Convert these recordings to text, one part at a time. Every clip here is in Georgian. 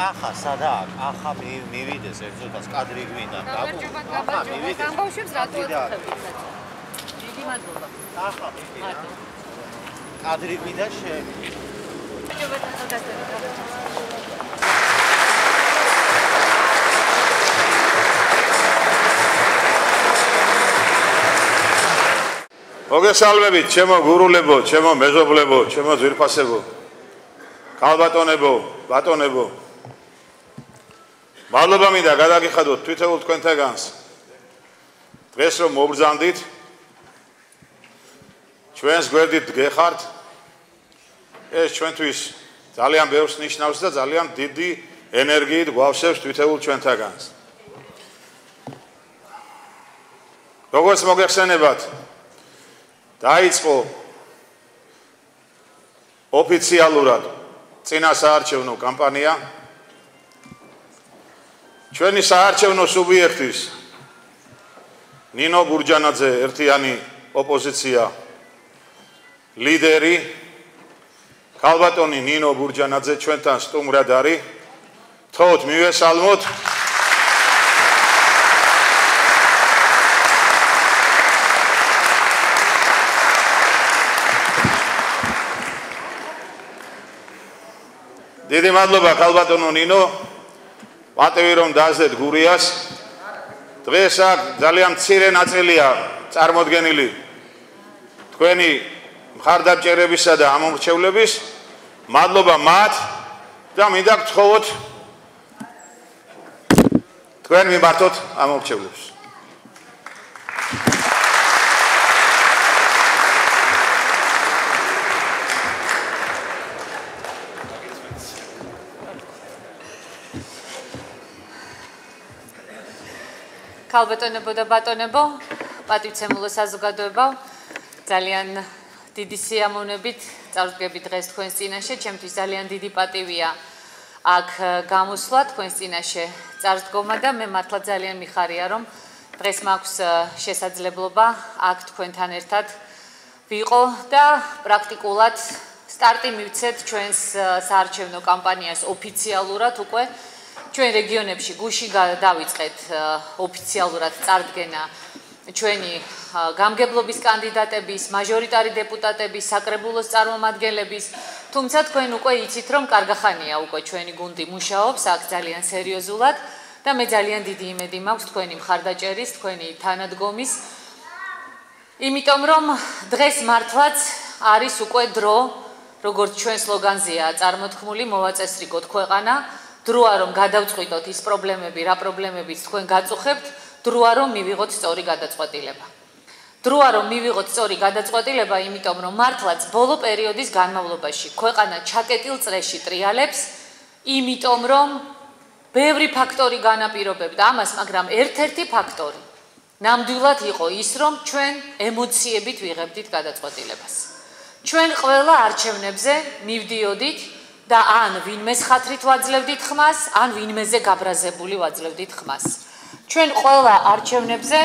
ახლა სადაა? ახლა მივიდეს ერთოდაც კადრი გვინდა. ახლა მივიდეს. ამბავშვებს რატო აწუხებთ? დიდი მადლობა. ახლა მივიდეს. კადრი გვინდა მოგესალმებით, ჩემო გურულებო, ჩემო მეზობლებო, ჩემო ძვირფასებო. ქალბატონებო, ბატონებო. მადლობა მინდა გადაგიხადოთ თვითეულ თქვენთაგანს. დღეს რომ მობრძანდით, ჩვენს გვერდით გეხართ. ეს ჩვენთვის ძალიან ბევრს ნიშნავს და ძალიან დიდი ენერგიით გვავსებს თვითეულ ჩვენთაგანს. როგორც მოგეხსენებათ, დაიწყო ოფიციალურად წინა საარჩევნო კამპანია. ჩვენი საარჩევნო სუბიექტის ნინო გურჯანაძე ერთიანი ოპოზიცია ლიდერი ქალბატონი ნინო გურჯანაძე ჩვენთან სტუმრად არის. თოთ მივესალმოთ. დიდი მადლობა ქალბატონო ნინო, პატივი რომ დააზეთ გურიას. დღეს აქ ძალიან მცირე ნაწილია წარმოდგენილი თქვენი მხარდამჭერებისა და ამომრჩევლების. მადლობა მათ და მინდა გთხოვოთ თქვენ მიმართოთ ამომრჩევლებს. ქალბატონებო და ბატონებო, პატივცემულო საზოგადოებო, ძალიან დიდი სიამოვნებით წარდგებით დღეს თქვენს წინაშე. ჩემთვის ძალიან დიდი პატივია აქ გამოსვლა თქვენს წინაშე წარდგომა და მე მართლა ძალიან მიხარია რომ დღეს მაქვს შესაძლებლობა აქ თქვენთან ერთად ვიყო და პრაქტიკულად სტარტი მივცეთ ჩვენს საარჩევნო კამპანიას ოფიციალურად უკვე. ჩვენ რეგიონებში გუში დავიწყეთ ოფიციალურად წარდგენა ჩვენი გამგებლობის კანდიდატების, მაჟორიტარი დეპუტატების, საკრებულოს წარმომადგენლების, თუმცა თქვენ უკვე იცით რომ კარგახანია უკვე ჩვენი გუნდი მუშაობს აქ ძალიან სერიოზულად და მე ძალიან დიდი იმედი მაქვს თქვენი მხარდაჭერის, თქვენი თანადგომის. იმიტომ რომ დღეს მართლაც არის უკვე დრო, როგორც ჩვენ სლოგანზეა წარმოთქმული, მოვაწესრიგოთ ქვეყანა. დროა რომ გადავწყვიტოთ ის პრობლემები, რა პრობლემებიც თქვენ გაწუხებთ, დროა რომ მივიღოთ სწორი გადაწყვეტილება. დროა რომ მივიღოთ სწორი გადაწყვეტილება, იმიტომ რომ მართლაც ბოლო პერიოდის განმავლობაში ქვეყანა ჩაკეტილ წრეში ტრიალებს, იმიტომ რომ ბევრი ფაქტორი განაპირობებდა ამას, მაგრამ ერთ-ერთი ფაქტორი ნამდვილად იყო ის, რომ ჩვენ ემოციებით ვიღებდით გადაწყვეტილებას. ჩვენ ყველა არჩევნებზე მივდიოდით და ან ვინმეს ხათრით ვაძლევდით ხმას, ან ვინმეზე გაბრაზებული ვაძლევდით ხმას. ჩვენ ყველა არჩევნებზე,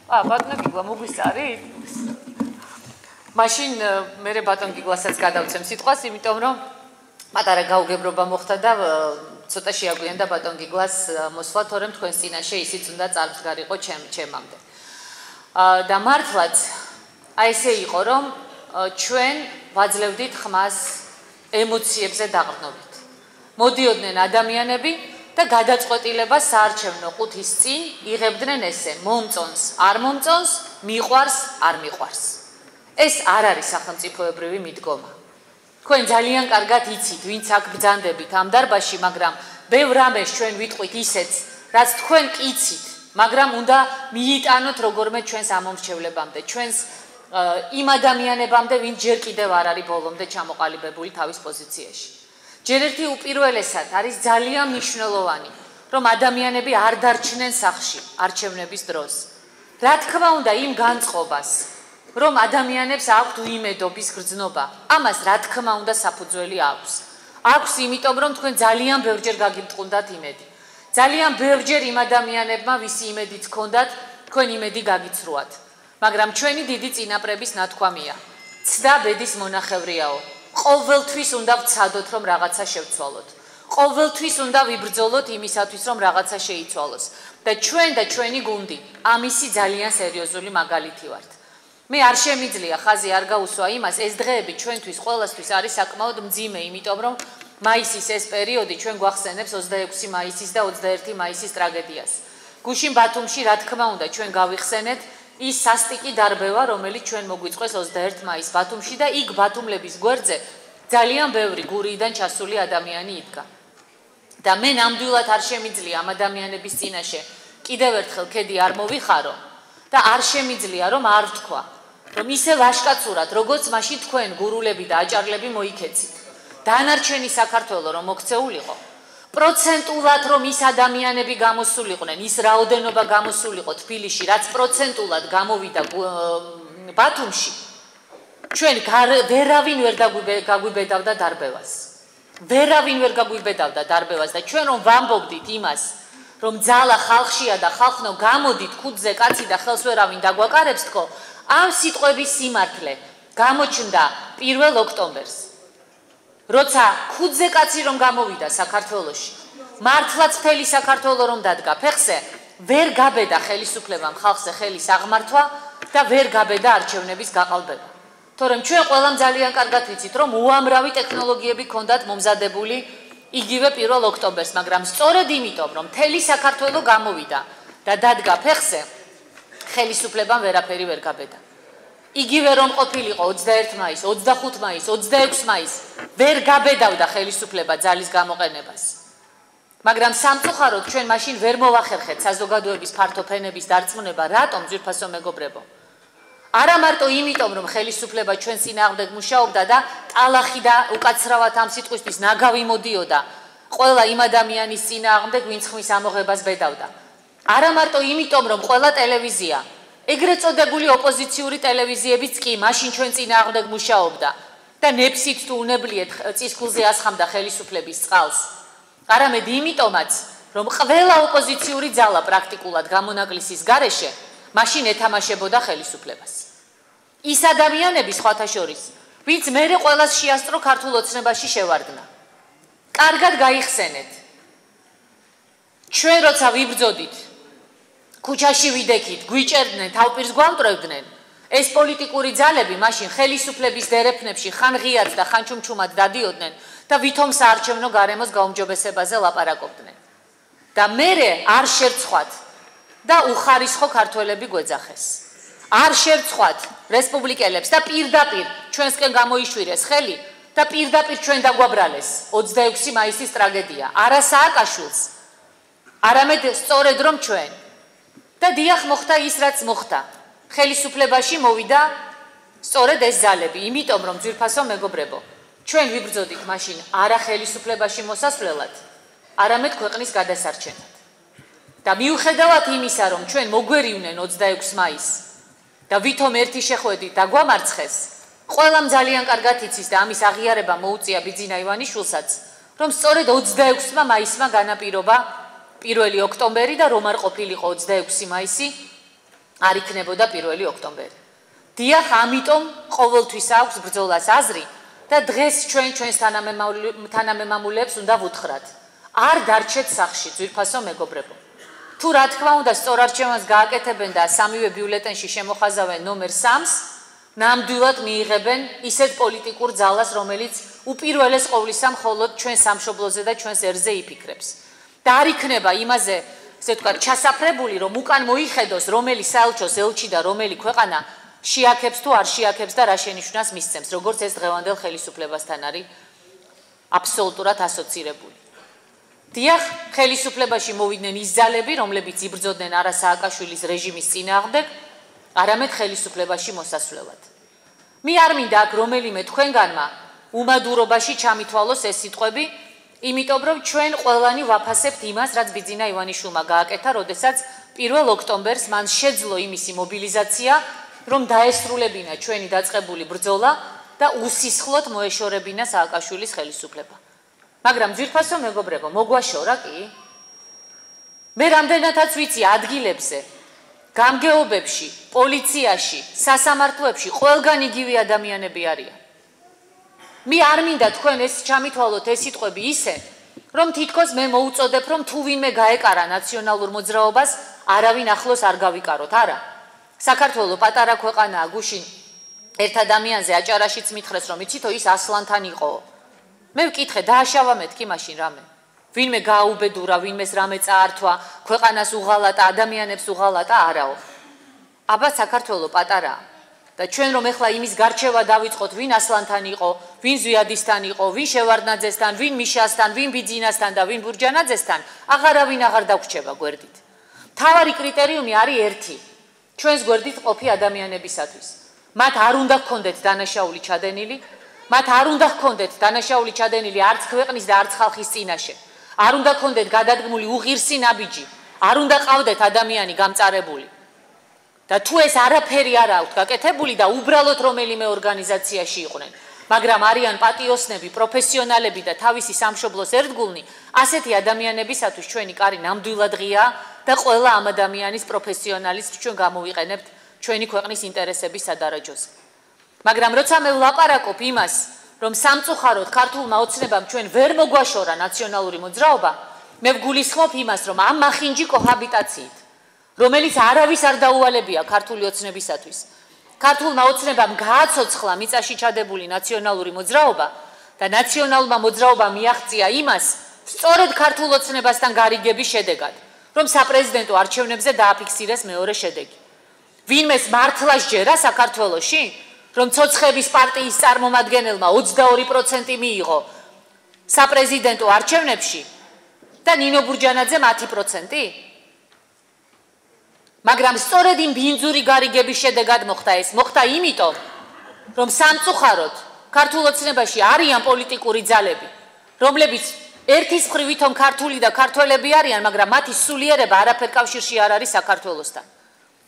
ბატონო გიგლა მოგვისწარით? მაშინ მე ბატონ გიგლასაც გადავცემ სიტყვას, იმიტომ რომ პატარა გაუგებრობა მოხდა და ცოტა შეაგვიანდა ბატონ გიგლას მოსვლა, თორემ თქვენს წინაშე ისიც უნდა წარდგარიყო ჩემამდე. და მართლაც აი ესე იყო, რომ ჩვენ ვაძლევდით ხმას ემოციებზე დაყრდნობით. მოდიოდნენ ადამიანები და გადაწყვეტილებას საარჩევნო ყუთის წინ იღებდნენ ესე: მომწონს, არ მომწონს, მიყვარს, არ მიყვარს. ეს არ არის სახელმწიფოებრივი მიდგომა. თქვენ ძალიან კარგად იცით, ვინც აქ ბრძანდებით ამ დარბაზში, მაგრამ ბევრ რამეს ჩვენ ვიტყვით ისეც, რაც თქვენ კი იცით, მაგრამ უნდა მიიტანოთ როგორმე ჩვენს ამომრჩევლებამდე, ჩვენს იმ ადამიანებამდე, ვინც ჯერ კიდევ არ არის ბოლომდე ჩამოყალიბებული თავის პოზიციაში. ჯერ ერთი უპირველესად არის ძალიან მნიშვნელოვანი, რომ ადამიანები არ დარჩნენ სახლში არჩევნების დროს. რა თქმა უნდა, იმ განწყობას, რომ ადამიანებს აქვთ უიმედობის გრძნობა, ამას რა თქმა უნდა საფუძველი აქვს. აქვს, იმიტომ რომ თქვენ ძალიან ბევრჯერ გაგიმტყუნდათ იმედი. ძალიან ბევრჯერ იმ ადამიანებმა, ვისი იმედიც ჰქონდათ, თქვენ იმედი გაგიცრუათ. მაგრამ ჩვენი დიდი წინაპრების ნათქვამია: ცდა ბედის მონახევრიაო. ყოველთვის უნდა ვცადოთ, რომ რაღაცა შევცვალოთ. ყოველთვის უნდა ვიბრძოლოთ იმისათვის, რომ რაღაცა შეიცვალოს. და ჩვენ და ჩვენი გუნდი ამისი ძალიან სერიოზული მაგალითი ვართ. მე არ შემიძლია ხაზი არ გაუსვა იმას, ეს დღეები ჩვენთვის ყველასთვის არის საკმაოდ მძიმე, იმიტომ რომ მაისის ეს პერიოდი ჩვენ გვახსენებს 26 მაისის და 21 მაისის ტრაგედიას. გუშინ ბათუმში, რა თქმა უნდა, ჩვენ გავიხსენეთ ის სასტიკი დარბევა, რომელიც ჩვენ მოგვიწყვეს 21 მაისს ბათუმში და იქ ბათუმლების გვერდზე ძალიან ბევრი გურიიდან ჩასული ადამიანი იდგა. და მე ნამდვილად არ შემიძლია ამ ადამიანების წინაშე კიდევ ერთხელ ქედი არ მოვიხარო და არ შემიძლია რომ არ ვთქვა, რომ ისე ვაშკაცურად, როგორც მაშინ თქვენ გურულები და აჭარლები მოიქეცით. დანარჩენი საქართველო რომ მოქცეულიყო, პროცენტულად რომ ის ადამიანები გამოსულიყვნენ, ის რაოდენობა გამოსულიყო თბილისში, რაც პროცენტულად გამოვიდა ბათუმში, ჩვენ ვერავინ ვერ გაგვიბედავდა დარბევას. ვერავინ ვერ გაგვიბედავდა დარბევას და ჩვენ რომ ვამბობდით იმას, რომ ძალა ხალხშია და ხალხნო გამოდით ქუდზე კაცი და ხელს ვერავინ დაგვაკარებს თქო, ამ სიტყვების სიმართლე გამოჩნდა 1 ოქტომბერს. როცა ქუდზე კაცი რომ გამოვიდა საქართველოში, მართლაც მთელი საქართველო რომ დადგა ფეხზე, ვერ გაბედა ხელისუფლებამ ხალხზე ხელის აღმართვა და ვერ გაბედა არჩევნების გაყალბება. თორემ ჩვენ ყველამ ძალიან კარგად ვიცით, რომ უამრავი ტექნოლოგიები ჰქონდათ მომზადებული იგივე 1 ოქტომბერს, მაგრამ სწორედ იმიტომ, რომ მთელი საქართველო გამოვიდა და დადგა ფეხზე, ხელისუფლებამ ვერაფერი ვერ გაბედა. იგივე რომ ყოფილიყო 21 მაისს, 25 მაისს, 26 მაისს, ვერ გაბედავდა ხელისუფლება ძალის გამოყენებას. მაგრამ სამწუხაროდ ჩვენ მაშინ ვერ მოვახერხეთ საზოგადოების ფართო ფენების დარწმუნება, რატომ ძვირფასო მეგობრებო? არა მარტო იმიტომ, რომ ხელისუფლება ჩვენ წინააღმდეგ მუშაობდა და ტალახი და უკაცრავად ამ სიტყვისთვის ნაგავი მოდიოდა ყველა იმ ადამიანის წინააღმდეგ, ვინც ხმის ამოღებას ბედავდა. არა მარტო იმიტომ, რომ ყველა ტელევიზია, ეგრეთ წოდებული ოპოზიციური ტელევიზიებიც კი მაშინ ჩვენ წინააღმდეგ მუშაობდა და ნეფსით თუ უნებლიეთ წისქვილზე ასხამდა ხელისუფლების წყალს. არამედ იმიტომაც, რომ ყველა ოპოზიციური ძალა პრაქტიკულად გამონაკლისის გარეშე მაშინ ეთამაშებოდა ხელისუფლებას. ის ადამიანები სხვათა შორის, ვინც მერე ყველას შეასწრო ქართულ ოცნებაში შევარდნა. კარგად გაიხსენეთ. ჩვენ როცა ვიბრძოდით, ქუჩაში ვიდექით, გვიჭერდნენ, თავპირს გვამტრევდნენ, ეს პოლიტიკური ძალები მაშინ ხელისუფლების დერეფნებში ხან ღიად და ხან ჩუმჩუმად დადიოდნენ და ვითომ საარჩევნო გარემოს გაუმჯობესებაზე ლაპარაკობდნენ. და მერე არ შერცხვათ და უხარისხო ქართველები გვეძახეს. არ შერცხვათ რესპუბლიკელებს და პირდაპირ ჩვენსკენ გამოიშვირეს ხელი და პირდაპირ ჩვენ დაგვაბრალეს 26 მაისის ტრაგედია. არა სააკაშვილს, არამედ სწორედ რომ ჩვენ. და დიახ მოხდა ის რაც მოხდა. ხელისუფლებაში მოვიდა სწორედ ეს ძალები, იმიტომ რომ ძვირფასო მეგობრებო, ჩვენ ვიბრძოდით მაშინ არა ხელისუფლებაში მოსასვლელად, არამედ ქვეყნის გადასარჩენად. და მიუხედავად იმისა, რომ ჩვენ მოგვერივნენ 26 მაისს და ვითომ ერთი შეხვედრით დაგვამარცხეს, ყველამ ძალიან კარგად იცის და ამის აღიარება მოუწია ბიძინა ივანიშვილსაც, რომ სწორედ 26 მაისმა განაპირობა 1 ოქტომბერი და რომ არ ყოფილიყო 26 მაისი, არ იქნებოდა 1 ოქტომბერი. დიახ, ამიტომ ყოველთვის აქვს ბრძოლას აზრი და დღეს ჩვენ ჩვენს თანამემამულეებს უნდა ვუთხრათ. არ დარჩეთ სახლში, ძვირფასო მეგობრებო. თუ რა თქმა უნდა სწორ არჩევანს გააკეთებენ და სამივე ბიულეტენში შემოხაზავენ ნომერ 3-ს, ნამდვილად მიიღებენ ისეთ პოლიტიკურ ძალას, რომელიც უპირველეს ყოვლისა მხოლოდ ჩვენ სამშობლოზე და ჩვენს ერზე იფიქრებს. და არ იქნება იმაზე, ესე ვთქვათ, ჩასაფრებული, რომ უკან მოიხედოს, რომელი საელჩოს ელჩი და რომელი ქვეყანა შეაქებს თუ არ შეაქებს და რა შენიშვნას მისცემს, როგორც ეს დღევანდელ ხელისუფლებასთან არის აბსოლუტურად ასოცირებული. დიახ, ხელისუფლებაში მოვიდნენ ის ძალები, რომლებიც იბრძოდნენ არა სააკაშვილის რეჟიმის წინააღმდეგ, არამედ ხელისუფლებაში მოსასვლელად. მე არ მინდა აქ რომელიმე თქვენგანმა უმადურობაში ჩამითვალოს ეს სიტყვები, იმიტომ რომ ჩვენ ყველანი ვაფასებთ იმას, რაც ბიძინა ივანიშვილმა გააკეთა, როდესაც 1 ოქტომბერს მან შეძლო იმისი მობილიზაცია, რომ დაესრულებინა ჩვენი დაწყებული ბრძოლა და უსისხლოდ მოეშორებინა სააკაშვილის ხელისუფლება. მაგრამ ძვირფასო მეგობრებო, მოგვაშორა კი? მე რამდენადაც ვიცი ადგილებზე, გამგეობებში, პოლიციაში, სასამართლოებში ყველგან იგივე ადამიანები არიან. მე არ მინდა თქვენ ეს ჩამითვალოთ ეს სიტყვები ისე, რომ თითქოს მე მოუწოდებ, რომ თუ ვინმე გაეკარა ნაციონალურ მოძრაობას, არავინ ახლოს არ გავიკაროთ, არა. საქართველო პატარა ქვეყანაა, გუშინ ერთ ადამიანზე აჭარაშიც მითხრეს, რომ იცითო ის ასლანთან იყო. მე ვკითხე, დააშავა მეთქი მაშინ რამე. ვინმე გააუბედურა, ვინმეს რამე წაართვა, ქვეყანას უღალატა, ადამიანებს უღალატა, არაო. აბა საქართველო პატარაა. და ჩვენ რომ ეხლა იმის გარჩევა დავიწყოთ, ვინ ასლანთან იყო, ვინ ზვიადისთან იყო, ვინ შევარდნაძესთან, ვინ მიშასთან, ვინ ბიძინასთან და ვინ ბურჯანაძესთან, აღარავინ აღარ დაგვრჩება გვერდით. მთავარი კრიტერიუმი არის ერთი. ჩვენს გვერდით ყოფი ადამიანებისათვის. მათ არ უნდა გქონდეთ დანაშაული ჩადენილი, მათ არ უნდა გქონდეთ დანაშაული ჩადენილი არც ქვეყნის და არც ხალხის წინაშე. არ უნდა გქონდეთ გადადგმული უღირსი ნაბიჯი, არ უნდა ყავდეთ ადამიანი გამწარებული. და თუ ეს არაფერი არ აქვთ გაკეთებული და უბრალოდ რომელიმე ორგანიზაციაში იყვნენ, მაგრამ არიან პატიოსნები, პროფესიონალები და თავისი სამშობლოს ერთგულნი, ასეთი ადამიანებისათვის ჩვენი კარი ნამდვილად ღიაა და ყველა ამ ადამიანის პროფესიონალისტ ჩვენ გამოვიყენებთ ჩვენი ქვეყნის ინტერესების სადარაჯოზე. მაგრამ როცა მე ვლაპარაკობ იმას, რომ სამწუხაროდ ქართულმა ოცნებამ ჩვენ ვერ მოგვაშორა ნაციონალური მოძრაობა, მე ვგულისხმობ იმას, რომ ამ მახინჯი კოჰაბიტაციით, რომელიც არავის არ დაუალებია ქართული ოცნებისათვის. ქართულმა ოცნებამ გააცოცხლა მიწაში ჩადებული ნაციონალური მოძრაობა და ნაციონალურმა მოძრაობამ მიაღწია იმას, სწორედ ქართულ ოცნებასთან გარიგების შედეგად, რომ საპრეზიდენტო არჩევნებზე დააფიქსირეს მეორე შედეგი. ვინმეს მართლა სჯერა საქართველოში, რომ ცოცხების პარტიის წარმომადგენელმა 22% მიიღო საპრეზიდენტო არჩევნებში და ნინო ბურჯანაძემ 10%? მაგრამ სწორედ იმ ბინძური გარიგების შედეგად მოხდა ეს. მოხდა იმიტომ, რომ სამწუხაროდ ქართულ ოცნებაში არიან პოლიტიკური ძალები, რომლებიც ერთის მხრივ ვითომ ქართული და ქართველები არიან, მაგრამ მათი სულიერება არაფერ კავშირში არ არის საქართველოსთან.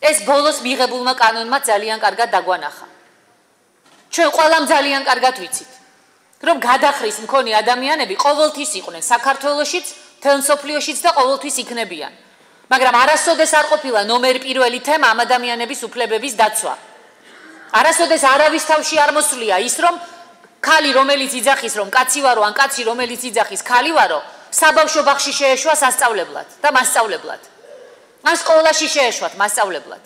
ეს ბოლოს მიღებულმა კანონმა ძალიან კარგად დაგვანახა. ჩვენ ყველამ ძალიან კარგად ვიცით, რომ გადახრის მქონე ადამიანები ყოველთვის იყვნენ საქართველოშიც, მთელ მსოფლიოშიც და ყოველთვის იქნებიან. მაგრამ არასოდეს არ ყოფილა ნომერ პირველი თემა ამ ადამიანების უფლებების დაცვა. არასოდეს არავის თავში არ მოსვლია ის, რომ ქალი რომელიც იძახის, რომ კაცი ვარო, ან კაცი რომელიც იძახის, ქალი ვარო, საბავშვო ბაღში შეეშვა სასწავლებლად და მასწავლებლად. ან სკოლაში შეეშვათ მასწავლებლად.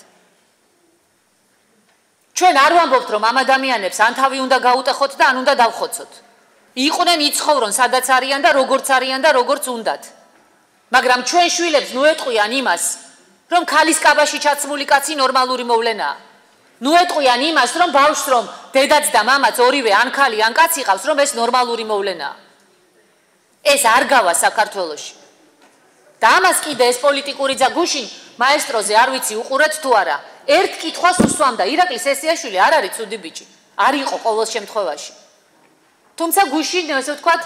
ჩვენ არ ვამბობთ, რომ ამ ადამიანებს ან თავი უნდა გაუტეხოთ და ან უნდა დავხოცოთ. იყვნენ, იცხოვრონ, სადაც არიან და როგორც არიან და როგორც უნდათ. მაგრამ ჩვენ შვილებს ნუ ეტყვიან იმას, რომ ქალის კაბაში ჩაცმული კაცი ნორმალური მოვლენაა. ნუ ეტყვიან იმას, რომ ბავშვს რომ დედაც და მამაც ორივე ან ქალი ან კაცი ყავს, რომ ეს ნორმალური მოვლენაა. ეს არ გავა საქართველოში. და ამას კიდე ეს პოლიტიკური გუშინ მაესტროზე არ ვიცი უყურეთ თუ არა. ერთ კითხვას უსვამდა ირაკლი სესიაშვილი არ არის ცუდი ბიჭი. არ იყო ყოველ შემთხვევაში. თუმცა გუშინ ესე ვთქვათ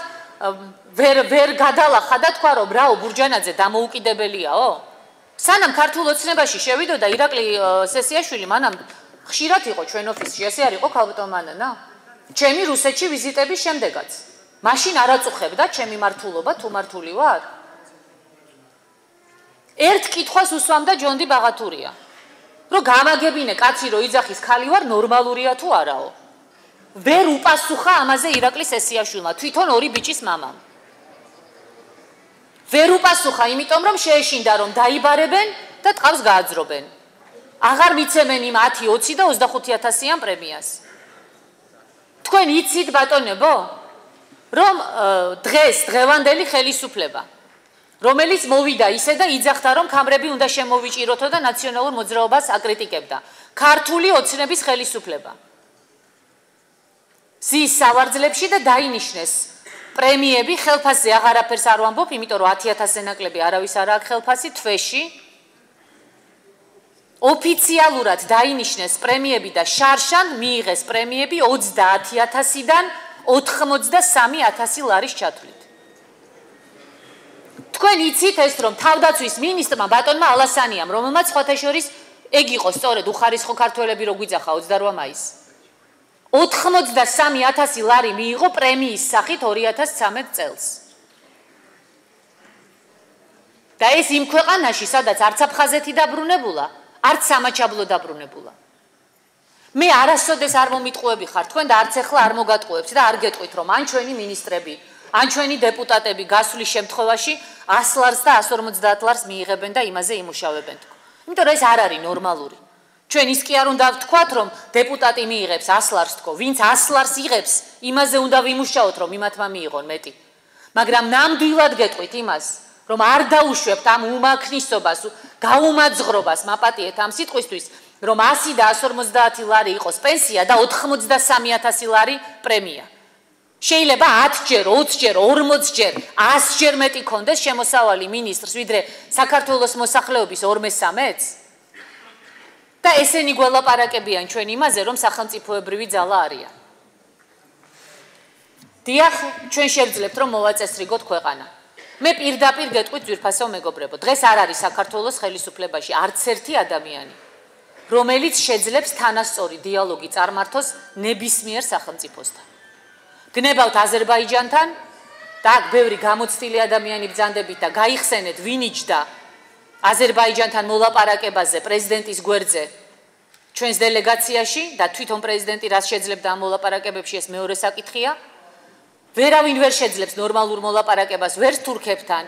ვერ გადალახა და თქვა რომ რაო ბურჯანაძე დამოუკიდებელიაო? სანამ ქართულ ოცნებაში შევიდოდა ირაკლი სესიაშვილი, მანამ ხშირად იყო ჩვენ ოფისში, ესე არ იყო ქალბატონ მანანა? ჩემი რუსეთში ვიზიტების შემდეგაც. მაშინ არ აწუხებდა ჩემი მართულობა თუ მართული ვარ? ერთ კითხვას უსვამდა ჯონდი ბაღათურია. რომ გამაგებინე კაცი რო იძახის ქალი ვარ ნორმალურია თუ არაო? ვერ უპასუხა ამაზე ირაკლი სესიაშვილმა, თვითონ ორი ბიჭის მამამ. ვერ უპასუხა, იმიტომ რომ შეეშინდა რომ დაიბარებენ და ტყავს გააძრობენ. აღარ მიცემენ იმ 10, 20 და 25,000-იან პრემიას. თქვენ იცით ბატონებო, რომ დღეს დღევანდელი ხელისუფლება, რომელიც მოვიდა ისე და იძახდა რომ ქამრები უნდა შემოვიჭიროთო და ნაციონალურ მოძრაობას აკრიტიკებდა. ქართული ოცნების ხელისუფლება. ზის სავარძლებში და დაინიშნეს პრემიები, ხელფასზე აღარაფერს არ ვამბობ, იმიტომ რომ 10,000-ზე ნაკლები არავის არ აქვს ხელფასი თვეში. ოფიციალურად დაინიშნეს პრემიები და შარშან მიიღეს პრემიები 30,000-დან 83,000 ლარის ჩათვლით. თქვენ იცით ეს რომ თავდაცვის მინისტრმა ბატონმა ალასანიამ, რომელმაც სხვათა შორის ეგ იყო სწორედ უხარისხო ქართველები რო გვიძახა 28 მაისს. 83,000 ლარი მიიღო პრემიის სახით 2013 წელს. და ეს იმ ქვეყანაში, სადაც არც აფხაზეთი დაბრუნებულა, არც სამაჩაბლო დაბრუნებულა. მე არასოდეს არ მომიტყუები ხარ თქვენ და არც ახლა არ მოგატყუებთ და არ გეტყვით რომ ან ჩვენი მინისტრები, ან ჩვენი დეპუტატები გასვლის შემთხვევაში 100 ლარს და 150 ლარს მიიღებენ და იმაზე იმუშავებენ. იმიტომ რომ ეს არ არის ნორმალური. ჩვენ ის კი არ უნდა ვთქვათ, რომ დეპუტატი მიიღებს 100 ლარს თქო, ვინც 100 ლარს იღებს, იმაზე უნდა ვიმუშაოთ, რომ იმათმა მიიღონ მეტი. მაგრამ ნამდვილად გეტყვით იმას, რომ არ დაუშვებთ ამ უმაქნისობას, გაუმაძღრობას, მაპატიეთ ამ სიტყვისთვის, რომ 100 და 150 ლარი იყოს პენსია და 83.000 ლარი პრემია. შეიძლება 10 ჯერ, 20 ჯერ, 40 ჯერ, 100 ჯერ მეტი კონდეს შემოსავალი მინისტრს, ვიდრე საქართველოს მოსახლეობის 2/3-ს? და ესენი გველაპარაკებიან ჩვენ იმაზე, რომ სახელმწიფოებრივი ძალა არიან. დიახ, ჩვენ შევძლებთ, რომ მოვაწესრიგოთ ქვეყანა. მე პირდაპირ გეტყვით ძვირფასო მეგობრებო, დღეს არ არის საქართველოს ხელისუფლებაში არც ერთი ადამიანი, რომელიც შეძლებს თანასწორი დიალოგი წარმართოს ნებისმიერ სახელმწიფოსთან. გნებავთ აზერბაიჯანთან და აქ ბევრი გამოცდილი ადამიანი ბრძანდებით და გაიხსენეთ ვინ იჯდა აზერბაიჯანთან მოლაპარაკებაზე პრეზიდენტის გვერდზე ჩვენს დელეგაციაში და თვითონ პრეზიდენტი რაც შეძლებდა ამ მოლაპარაკებებში ეს მეორე საკითხია. ვერავინ ვერ შეძლებს ნორმალურ მოლაპარაკებას ვერც თურქებთან,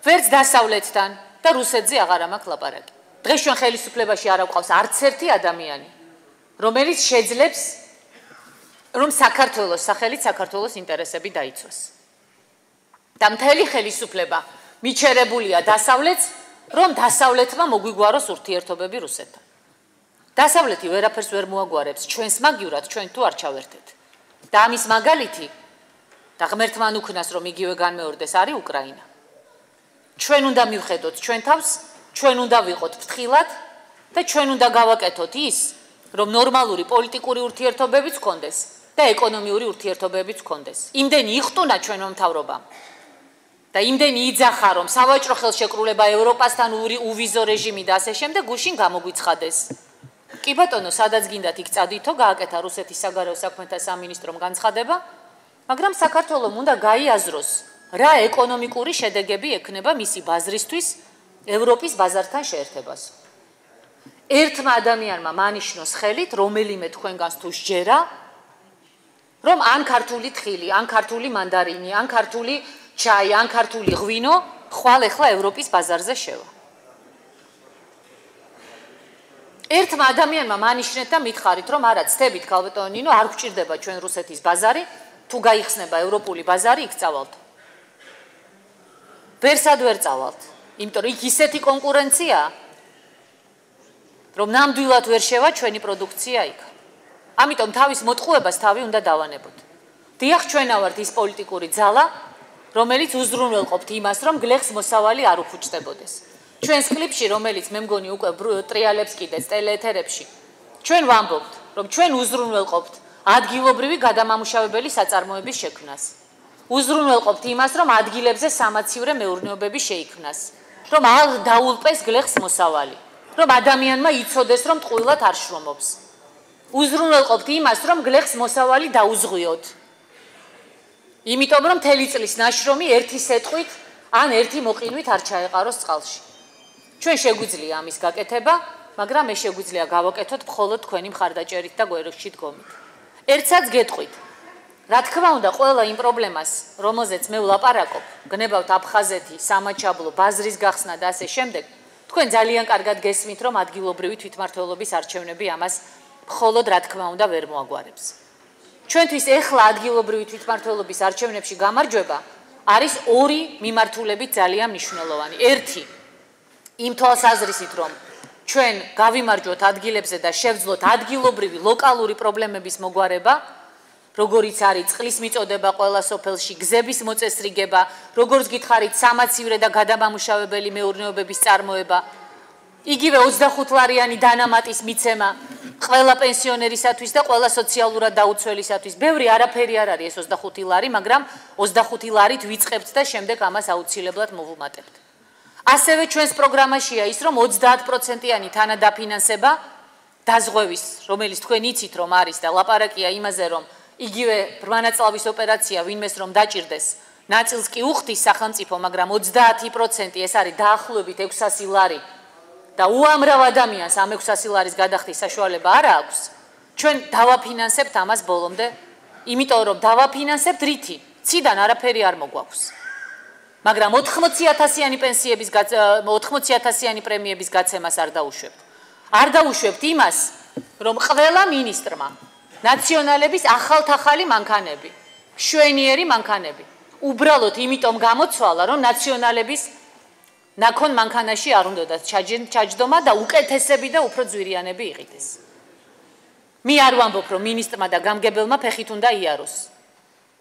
ვერც დასავლეთთან და რუსეთზე აღარ მაქვს ლაპარაკი. დღეს ჩვენ ხელისუფლებაში არ გვყავს არც ერთი ადამიანი, რომელიც შეძლებს რომ საქართველოს სახელით საქართველოს ინტერესები დაიცვას. და მთელი ხელისუფლება მიჩერებულია დასავლეთს, რომ დასავლეთმა მოგვიგვაროს ურთიერთობები რუსეთთან. დასავლეთი ვერაფერს ვერ მოაგვარებს ჩვენს მაგივრად, ჩვენ თუ არ ჩავერთეთ. და ამის მაგალითი და ღმერთმა უკნას რომ იგივე განმეორდეს არის უკრაინა. ჩვენ უნდა მივხედოთ ჩვენ თავს, ჩვენ უნდა ვიყოთ ფრთხილად და ჩვენ უნდა გავაკეთოთ ის, რომ ნორმალური პოლიტიკური ურთიერთობებიც გქონდეს და ეკონომიური ურთიერთობებიც გქონდეს. იმდენი იხტუნა ჩვენმა მთავრობამ და იმდენი იძახა, რომ სავაჭრო ხელშეკრულება ევროპასთან უვიზო რეჟიმი და ასე შემდეგ გუშინ გამოგვიცხადეს. კი ბატონო, სადაც გინდათ იქ წადითო, გააკეთა რუსეთის საგარეო საქმეთა სამინისტრომ განცხადება, მაგრამ საქართველოს უნდა გაიაზროს, რა ეკონომიკური შედეგები ექნება მისი ბაზრისთვის ევროპის ბაზართან შეერთებას. ერთმა ადამიანმა მანიშნოს ხელით, რომელიმე თქვენგანს თუ სჯერა, რომ ან ქართული თხილი, ან ქართული მანდარინი, ან ქართული ჩაი, ან ქართული ღვინო ხვალ ეხლა ევროპის ბაზარზე შევა. ერთმა ადამიანმა მანიშნეთ და მითხარით, რომ არა, ცდებით ქალბატონო ნინო, არ გვჭირდება ჩვენ რუსეთის ბაზარი, თუ გაიხსნება ევროპული ბაზარი, იქ წავალთ. ვერსად ვერ წავალთ, იმიტომ რომ იქ ისეთი კონკურენცია, რომ ნამდვილად ვერ შევა ჩვენი პროდუქცია იქ. ამიტომ თავის მოტყუებას თავი უნდა დავანებოთ. დიახ, ჩვენა ვართ ის პოლიტიკური ძალა, რომელიც უზრუნველყოფთ იმას, რომ გლეხს მოსავალი არ უფუჭდებოდეს. ჩვენს კლიპში, რომელიც მე მგონი უკვე ტრიალებს კიდეც ტელეეთერებში, ჩვენ ვამბობთ, რომ ჩვენ უზრუნველყოფთ ადგილობრივი გადამამუშავებელი საწარმოების შექმნას. უზრუნველყოფთ იმას, რომ ადგილებზე სამაცივრე მეურნეობები შეიქმნას, რომ არ დაულპეს გლეხს მოსავალი, რომ ადამიანმა იცოდეს, რომ ტყუილად არ შრომობს. უზრუნველყოფთ იმას, რომ გლეხს მოსავალი დაუზღვიოთ. იმიტომ რომ მთელი წლის ნაშრომი ერთი სეტყვით ან ერთი მოყინვით არ ჩაეყაროს წყალში. ჩვენ შეგვიძლია ამის გაკეთება, მაგრამ მე შეგვიძლია გავაკეთოთ მხოლოდ თქვენი მხარდაჭერით და გვერდში დგომით. ერთსაც გეტყვით, რა თქმა უნდა, ყველა იმ პრობლემას, რომელზეც მე ვლაპარაკობ, გნებავთ აფხაზეთი, სამაჩაბლო, ბაზრის გახსნა და ასე შემდეგ, თქვენ ძალიან კარგად გესმით, რომ ადგილობრივი თვითმმართველობის არჩევნები ამას მხოლოდ რა თქმა უნდა ვერ მოაგვარებს. ჩვენთვის ეხლა ადგილობრივი თვითმმართველობის არჩევნებში გამარჯვება არის ორი მიმართულებით ძალიან მნიშვნელოვანი. ერთი, იმ თვალსაზრისით, რომ ჩვენ გავიმარჯვოთ ადგილებზე და შევძლოთ ადგილობრივი ლოკალური პრობლემების მოგვარება, როგორიც არის წყლის მიწოდება ყველა სოფელში, გზების მოწესრიგება, როგორც გითხარით, სამაცივრე და გადამამუშავებელი მეურნეობების წარმოება, იგივე 25 ლარიანი დანამატის მიცემა ყველა პენსიონერისათვის და ყველა სოციალურად დაუცველისათვის. ბევრი არაფერი არ არის ეს 25 ლარი, მაგრამ 25 ლარით ვიწყებთ და შემდეგ ამას აუცილებლად მოვუმატებთ. ასევე ჩვენს პროგრამაშია ის, რომ 30%-იანი თანადაფინანსება დაზღვევის, რომელიც თქვენ იცით, რომ არის და ლაპარაკია იმაზე, რომ იგივე ბრმანაწლავის ოპერაცია ვინმეს რომ დაჭირდეს, ნაწილს კი უხდის სახელმწიფო, მაგრამ 30% ეს არის დაახლოებით 600 ლარი. და უამრავ ადამიანს ამ 600 ლარის გადახდის საშუალება არ აქვს, ჩვენ დავაფინანსებთ ამას ბოლომდე, იმიტომ რომ დავაფინანსებთ რითი? ციდან არაფერი არ მოგვაქვს. მაგრამ 80,000-იანი პენსიების 80,000-იანი პრემიების გაცემას არ დაუშვებთ. არ დაუშვებთ იმას, რომ ყველა მინისტრმა ნაციონალების ახალ-ახალი მანქანები, შვენიერი მანქანები, უბრალოდ იმიტომ გამოცვალა, რომ ნაციონალების ნაქონ მანქანაში არ უნდათ ჩაჯდომა და უკეთესები და უფრო ძვირიანები იყიდეს. მე არ ვამბობ, რომ მინისტრმა და გამგებელმა ფეხით უნდა იაროს.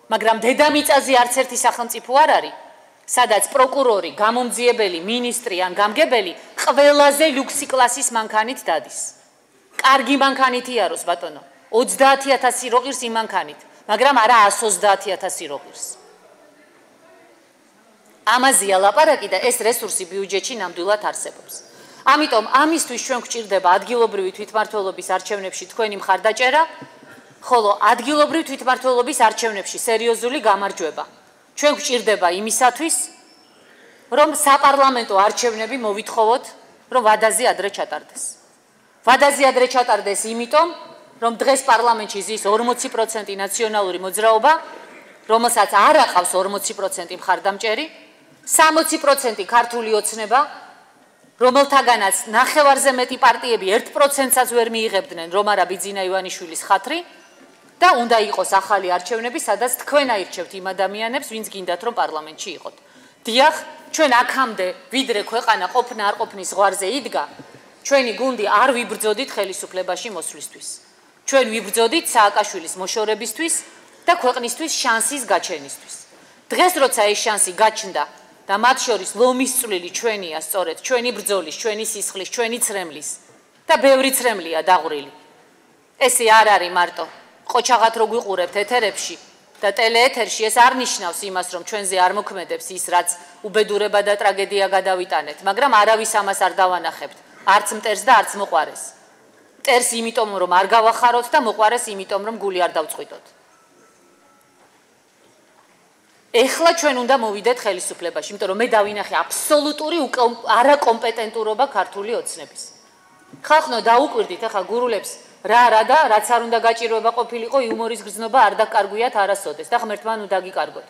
მაგრამ დედამიწაზე არც ერთი სახელმწიფო არ არის, სადაც პროკურორი, გამომძიებელი, მინისტრი ან გამგებელი ყველაზე ლუქსი კლასის მანქანით დადის. კარგი მანქანით იაროს ბატონო, 30,000 როღირს იმ მანქანით, მაგრამ არა 130,000 როღირს. ამაზეა ლაპარაკი და ეს რესურსი ბიუჯეტში ნამდვილად არსებობს. ამიტომ ამისთვის ჩვენ გვჭირდება ადგილობრივი თვითმმართველობის არჩევნებში თქვენი მხარდაჭერა, ხოლო ადგილობრივი თვითმმართველობის არჩევნებში სერიოზული გამარჯვება. ჩვენ გვჭირდება იმისათვის, რომ საპარლამენტო არჩევნები მოვითხოვოთ, რომ ვადაზე ადრე ჩატარდეს. ვადაზე ადრე ჩატარდეს იმიტომ, რომ დღეს პარლამენტში ზის 40% ნაციონალური მოძრაობა, რომელსაც არ აყავს 40% მხარდამჭერი, 60% ქართული ოცნება, რომელთაგანაც ნახევარზე მეტი პარტიები 1%-საც ვერ მიიღებდნენ რომ არა ბიძინა ივანიშვილის ხათრი და უნდა იყოს ახალი არჩევნები, სადაც თქვენ აირჩევთ იმ ადამიანებს, ვინც გინდათ რომ პარლამენტში იყოთ. დიახ, ჩვენ აქამდე ვიდრე ქვეყანა ყოფნა არ ყოფნის ზღვარზე იდგა, ჩვენი გუნდი არ ვიბრძოდით ხელისუფლებაში მოსვლისთვის. ჩვენ ვიბრძოდით სააკაშვილის მოშორებისთვის და ქვეყნისთვის შანსის გაჩენისთვის. დღეს როცა ეს შანსი გაჩნდა და მათ შორის ლომის წვლილი ჩვენია, სწორედ ჩვენი ბრძოლის, ჩვენი სისხლის, ჩვენი ცრემლის და ბევრი ცრემლია დაღვრილი. ესე არ არის მარტო ყოჩაღად რო გვიყურებთ ეთერებში და ტელეეთერში, ეს არ ნიშნავს იმას, რომ ჩვენზე არ მოქმედებს ის, რაც უბედურება და ტრაგედია გადავიტანეთ, მაგრამ არავის ამას არ დავანახებთ, არც მტერს და არც მოყვარეს. მტერს იმიტომ, რომ არ გავახაროთ და მოყვარეს იმიტომ, რომ გული არ დავწყვიტოთ. ეხლა ჩვენ უნდა მოვიდეთ ხელისუფლებაში, იმიტომ რომ მე დავინახე აბსოლუტური არაკომპეტენტურობა ქართული ოცნების. ხალხო დაუკვირდით ახლა გურულებს რა და რაც არ უნდა გაჭირვება ყოფილიყო იუმორის გრძნობა არ დაკარგვიათ არასოდეს და ღმერთმა ნუ დაგიკარგოთ.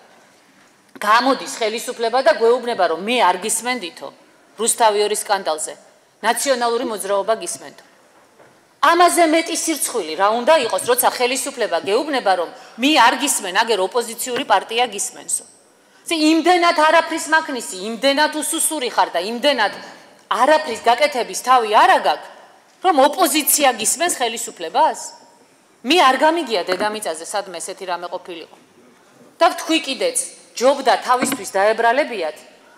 გამოდის ხელისუფლება და გვეუბნება რომ მე არ გისმენდითო რუსთავიორის სკანდალზე. ნაციონალური მოძრაობა გისმენდო. ამაზე მეტი სირცხვილი რა უნდა იყოს, როცა ხელისუფლება გეუბნება რომ მე არ გისმენ, აგერ ოპოზიციური პარტია გისმენსო. იმდენად არაფრის მაქნისი, იმდენად უსუსური ხარ და იმდენად არაფრის გაკეთების თავი არ აგაქვს, რომ ოპოზიცია გისმენს ხელისუფლებას? მე არ გამიგია დედამიწაზე სადმე ესეთი რამე ყოფილიყო. და ვთქვი კიდეც, ჯობდა თავისთვის დაებრალებიათ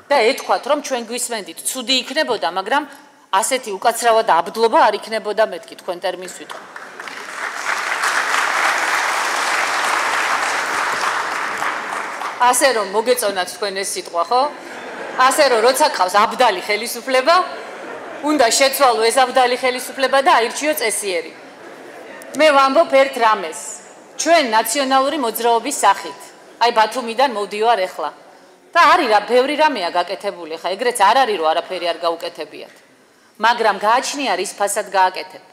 და ეთქვათ რომ ჩვენ გვისმენდით, ცუდი იქნებოდა, მაგრამ ასეთი უკაცრავად აბდლობა არ იქნებოდა მეთქი თქვენ ტერმინს ვიტყვი. ასე რომ მოგეწონათ თქვენ ეს სიტყვა, ხო? ასე რომ როცა ყავს აბდალი ხელისუფლება, უნდა შეცვალო ეს აბდალი ხელისუფლება და აირჩიო წესიერი. მე ვამბობ ერთ რამეს. ჩვენ ნაციონალური მოძრაობის სახით, აი ბათუმიდან მოვდივარ ეხლა. და არის რა ბევრი რამეა გაკეთებული, ხა ეგრეც არ არის რომ არაფერი არ გაუკეთებიათ. მაგრამ გააჩნია რის ფასად გააკეთებ.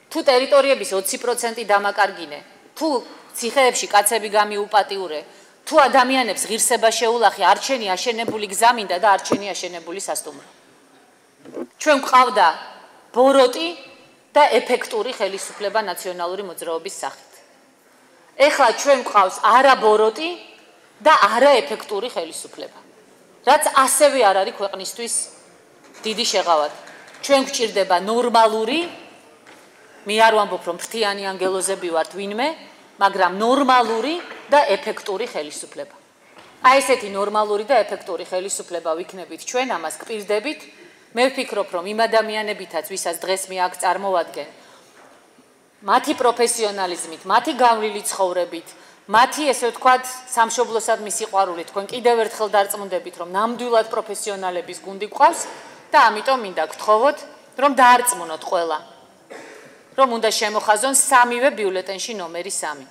თუ ტერიტორიების 20% დამაკარგინე, თუ ციხეებში კაცები გამიუპატიურე, თუ ადამიანებს ღირსება შეულახე, არჩენი აშენებული გზამინდა და არჩენი აშენებული სასტუმრო. ჩვენ გვყავდა ბოროტი და ეფექტური ხელისუფლება ნაციონალური მოძრაობის სახით. ეხლა ჩვენ გვყავს არა ბოროტი და არა ეფექტური ხელისუფლება. რაც ასევე არ არის ქვეყნისთვის დიდი შეღავათი. ჩვენ გვჭირდება ნორმალური, მე არ ვამბობ რომ ფრთიანი ანგელოზები ვართ ვინმე, მაგრამ ნორმალური და ეფექტური ხელისუფლება. აი ესეთი ნორმალური და ეფექტური ხელისუფლება ვიქნებით ჩვენ, ამას გპირდებით. მე ვფიქრობ რომ იმ ადამიანებითაც, ვისაც დღეს მე აქ წარმოვადგენ, მათი პროფესიონალიზმით, მათი გავლილი ცხოვრებით, მათი ესე ვთქვათ, სამშობლოსადმი სიყვარულით, თქვენ კიდევ ერთხელ დარწმუნდებით, რომ ნამდვილად პროფესიონალების გუნდი გვყავს და ამიტომ მინდა გთხოვოთ, რომ დაარწმუნოთ ყველა, რომ უნდა შემოხაზონ სამივე ბიულეტენში ნომერი 3.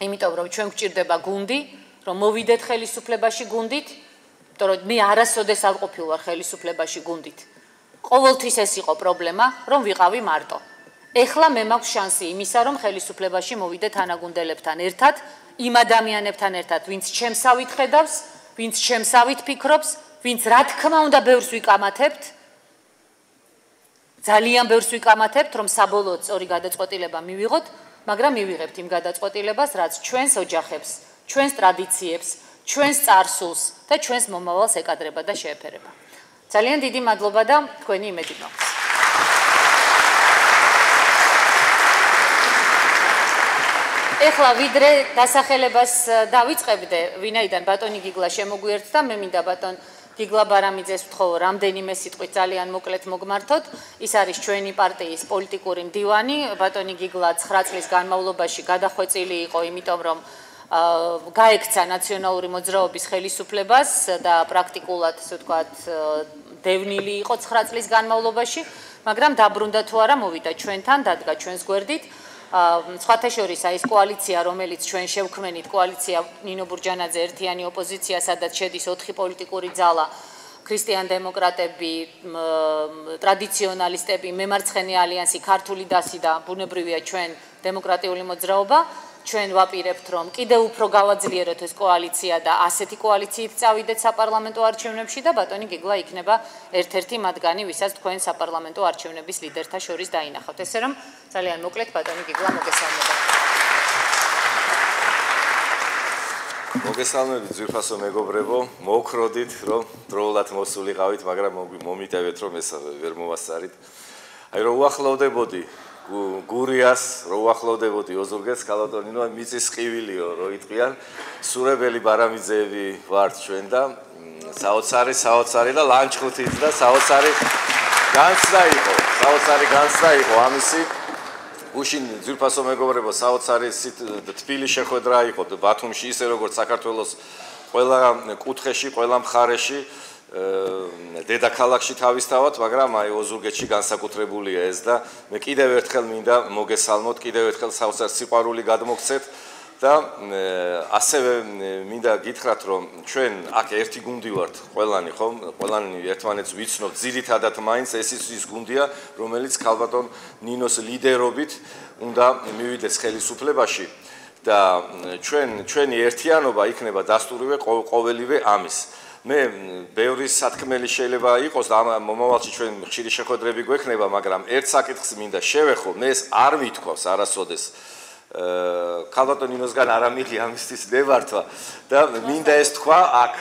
იმიტომ რომ ჩვენ გვჭირდება გუნდი, რომ მოვიდეთ ხელისუფლებაში გუნდით, იმიტომ რომ მე არასოდეს არ ყოფილვარ ხელისუფლებაში გუნდით. ყოველთვის ეს იყო პრობლემა, რომ ვიყავი მარტო. ეხლა მე მაქვს შანსი იმისა, რომ ხელისუფლებაში მოვიდე თანაგუნდელებთან ერთად, იმ ადამიანებთან ერთად, ვინც ჩემსავით ხედავს, ვინც ჩემსავით ფიქრობს, ვინც რა თქმა უნდა ბევრს ვიკამათებთ, ძალიან ბევრს ვიკამათებთ, რომ საბოლოოდ სწორი გადაწყვეტილება მივიღოთ, მაგრამ მივიღებთ იმ გადაწყვეტილებას, რაც ჩვენს ოჯახებს, ჩვენს ტრადიციებს, ჩვენს წარსულს და ჩვენს მომავალს ეკადრება და შეეფერება. ძალიან დიდი მადლობა და თქვენი იმედი მაქვს. ეხლა ვიდრე დასახელებას დავიწყებდე, ვინაიდან ბატონი გიგლა შემოგვიერთდა, მე მინდა ბატონ გიგლა ბარამიძეს ვთხოვო რამდენიმე სიტყვით ძალიან მოკლედ მოგმართოთ. ის არის ჩვენი პარტიის პოლიტიკური მდივანი. ბატონი გიგლა 9 წლის განმავლობაში გადახვეწილი იყო, იმიტომ რომ გაექცა ნაციონალური მოძრაობის ხელისუფლებას და პრაქტიკულად, ასე ვთქვათ, დევნილი იყო 9 წლის განმავლობაში, მაგრამ დაბრუნდა თუ არა, მოვიდა ჩვენთან, დადგა ჩვენს გვერდით. სხვათა შორის ის კოალიცია, რომელიც ჩვენ შევქმნით, კოალიცია ნინო ბურჯანაძე ერთიანი ოპოზიცია, სადაც შედის 4 პოლიტიკური ძალა, ქრისტიან დემოკრატები, ტრადიციონალისტები, მემარცხენე ალიანსი, ქართული დასი და ბუნებრივია ჩვენ დემოკრატიული მოძრაობა. ჩვენ ვაპირებთ, რომ კიდევ უფრო გავაძლიეროთ ეს კოალიცია და ასეთი კოალიციით წავიდეთ საპარლამენტო არჩევნებში და ბატონი გიგლა იქნება ერთ-ერთი მათგანი, ვისაც თქვენ საპარლამენტო არჩევნების ლიდერთა შორის დაინახავთ. ესე რომ ძალიან მოკლედ ბატონი გიგლა მოგესალმება. მოგესალმებით ძვირფასო მეგობრებო, მოვქროდით, რომ დროულად მოსულიყავით, მაგრამ მომიტევეთ, რომ ეს ვერ მოვასწარით. აი რომ უახლოვდებოდი გურიას, რო უახლოვდებოდი ოზურგეთს, ქალბატონინო, მიწის ყივილიო, რო იტყვიან, სურებელი ბარამიძეები ვართ ჩვენ და საოცარი და ლანჩხუთით და საოცარი განცდა იყო ამისი. გუშინ ძვირფასო მეგობრებო, საოცარი თბილი შეხვედრა იყო ბათუმში, ისე როგორც საქართველოს ყველა კუთხეში, ყველა მხარეში. დედაქალაქში თავისთავად, მაგრამ აი ოზურგეთში განსაკუთრებულია ეს და მე კიდევ ერთხელ მინდა მოგესალმოთ, კიდევ ერთხელ საოცარ სიყვარული გადმოგცეთ და ასევე მინდა გითხრათ, რომ ჩვენ აქ ერთი გუნდი ვართ, ყველანი ხომ, ყველანი ერთმანეთს ვიცნობთ, ძირითადად მაინც ეს ის გუნდია, რომელიც ქალბატონ ნინოს ლიდერობით უნდა მივიდეს ხელისუფლებაში და ჩვენი ერთიანობა იქნება დასტურივე ყოველივე ამის. მე ბევრი სათქმელი შეიძლება იყოს და მომავალში ჩვენ ხშირი შეხვედრები გვექნება, მაგრამ ერთ საკითხს მინდა შევეხო, მე ეს არ მithქვავს არასოდეს ქალბატონ ნინოსგან არ ამიღი ამისთვის ნებართვა და მინდა ეს თქვა აქ.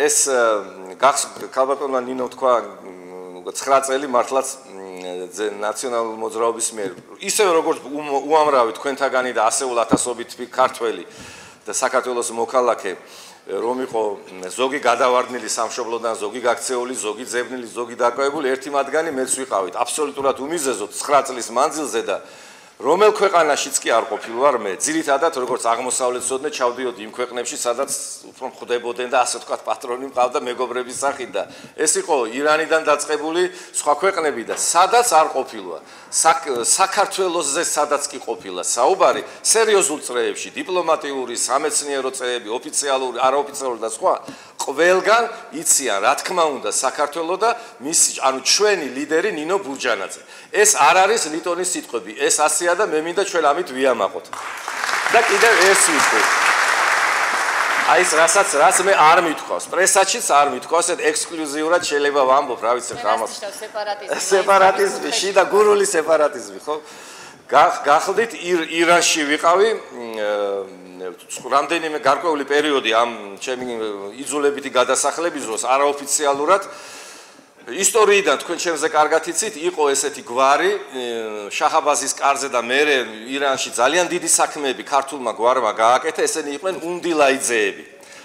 ეს ქალბატონმა ნინო თქვა 9 წელი მართლაც ნაციონალური მოძრაობის მიერ, ისევე როგორც უამრავი თქვენთაგანი და ასეულ ათასობით ქართველი და საქართველოს მოქალაქე რომ იყო ზოგი გადავარდნილი სამშობლოდან, ზოგი გაქცეული, ზოგი ძებნილი, ზოგი დაკავებული, ერთი მათგანი მეც ვიყავით. აბსოლუტურად უმიზეზოდ 9 წლის მანძილზე და რომელ ქვეყანაშიც კი არ ყოფილვარ მე. ძირითადად როგორც აღმოსავლეთსოდნე ჩავდიოდი იმ ქვეყნებში, სადაც უფრო ხვდებოდნენ და ასე ვთქვათ პატრონი მყავდა მეგობრების სახით და ეს იყო ირანიდან დაწყებული სხვა ქვეყნები და სადაც არ ყოფილვა. საქართველოსზე სადაც კი ყოფილა საუბარი სერიოზულ წრეებში, დიპლომატიური, სამეცნიერო წრეები, ოფიციალური, არაოფიციალური და სხვა ყველგან იციან, რა თქმა უნდა, საქართველოს და ანუ ჩვენი ლიდერი ნინო ბურჯანაძე. ეს არ არის ლიტონის სიტყვები, ეს ასეა და მე მინდა ჩვენ ამით ვიამაყოთ. და კიდევ ეს ვიტყვი. აი ეს რაც მე არ მithქვავს, პრესაშიც არ მithქვავს, ეს ექსკლუზიურად შეიძლება ვამბობ, რა ვიცი, ამას. სეპარატიზმი, შიდა გურული სეპარატიზმი, ხო? გახლდით ირანში ვიყავი, რამდენიმე გარკვეული პერიოდი ამ ჩემი იძულებითი გადასახლების დროს არაოფიციალურად ისტორიიდან თქვენ ჩემზე კარგად იცით, იყო ესეთი გვარი შაჰაბაზის კარზე და მერე ირანში ძალიან დიდი საქმეები ქართულმა გვარმა გააკეთა, ესენი იყვნენ უნდილაიძეები.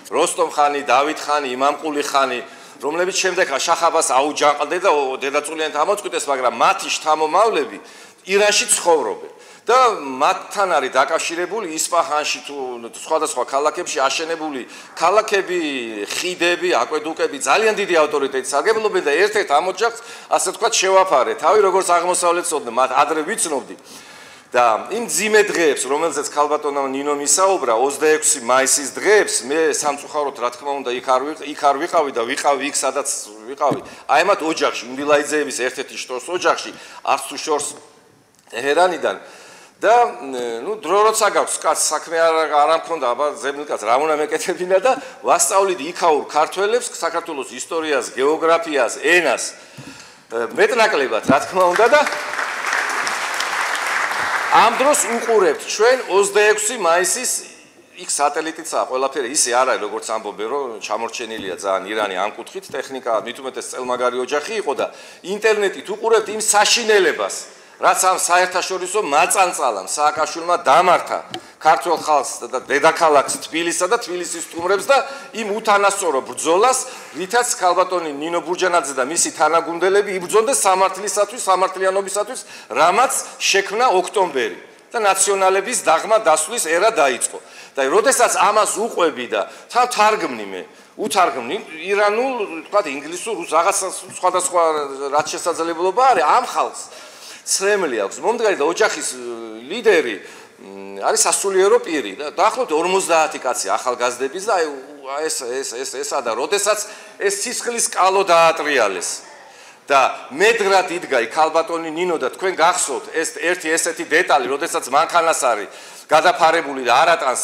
როსტომ ხანი, დავით ხანი, იმამყული ხანი, რომლებიც შემდეგ შაჰაბაზს აუჯანყდნენ და დედაწულიანით ამოწყვიტეს, მაგრამ მათი შთამომავლები ირანში ცხოვრობენ. და მათთან არის დაკავშირებული ისპაჰანში თუ სხვადასხვა ქალაქებში აშენებული ქალაქები, ხიდები, აკვედუკები ძალიან დიდი ავტორიტეტი სარგებლობენ და ერთ-ერთ ამ ოჯახს, ასე ვთქვათ, შევაფარე. თავი როგორც აღმოსავლეთსოდნე, მათ ადრე ვიცნობდი. და იმ ძიმე დღეებს, რომელზეც ქალბატონმა ნინო მისაუბრა, 26 მაისის დღეებს, მე სამწუხაროდ, რა თქმა უნდა, იქ არ ვიყავი და ვიყავი იქ, სადაც ვიყავი. აი მათ ოჯახში, უნდილაიძეების ერთ-ერთი შტოს ოჯახში, არც თუ შორს ტეჰერანიდან და ნუ დრო როცა გაქვს კაც საქმე არ მქონდა აბა ზებნილკაც რა უნდა მეკეთებინა და ვასწავლიდი იქაურ ქართველებს საქართველოს ისტორიას, გეოგრაფიას, ენას მეტნაკლებად რა თქმა უნდა და ამ დროს უყურებთ ჩვენ 26 მაისის იქ სატელიტიცაა ყველაფერი ისე არ არის როგორც ამბობენ რომ ჩამორჩენილია ძალიან ირანი ამ კუთხით ტექნიკა მით უმეტეს წელმაგარი ოჯახი იყო და ინტერნეტით უყურებთ იმ საშინელებას რაც ამ საერთაშორისო მაწანწალამ სააკაშვილმა დამართა ქართულ ხალხს და დედაქალაქს თბილისსა და თბილისის სტუმრებს და იმ უთანასწორო ბრძოლას რითაც ქალბატონი ნინო ბურჯანაძე და მისი თანაგუნდელები იბრძოლდნენ სამართლისათვის, სამართლიანობისათვის, რამაც შექმნა ოქტომბერი და ნაციონალების დაღმა დასვლის ერა დაიწყო. და როდესაც ამას უყვები და თარგმნი მე უთარგმნი ირანულ, თქვა ინგლისურ, რაღაც სხვადასხვა რაც შესაძლებლობა არის ამ ხალხს ცრემლი აქვს. მომდგარი და ოჯახის ლიდერი არის სასულიერო პირი და დაახლოებით 50 კაცი ახალგაზრდების და ესა და როდესაც ეს სისხლის კალო დაატრიალეს და მედგრად იდგა ქალბატონი ნინო და თქვენ გახსოვთ ეს ერთი ესეთი დეტალი როდესაც მანქანასარი გადაფარებული და არატანს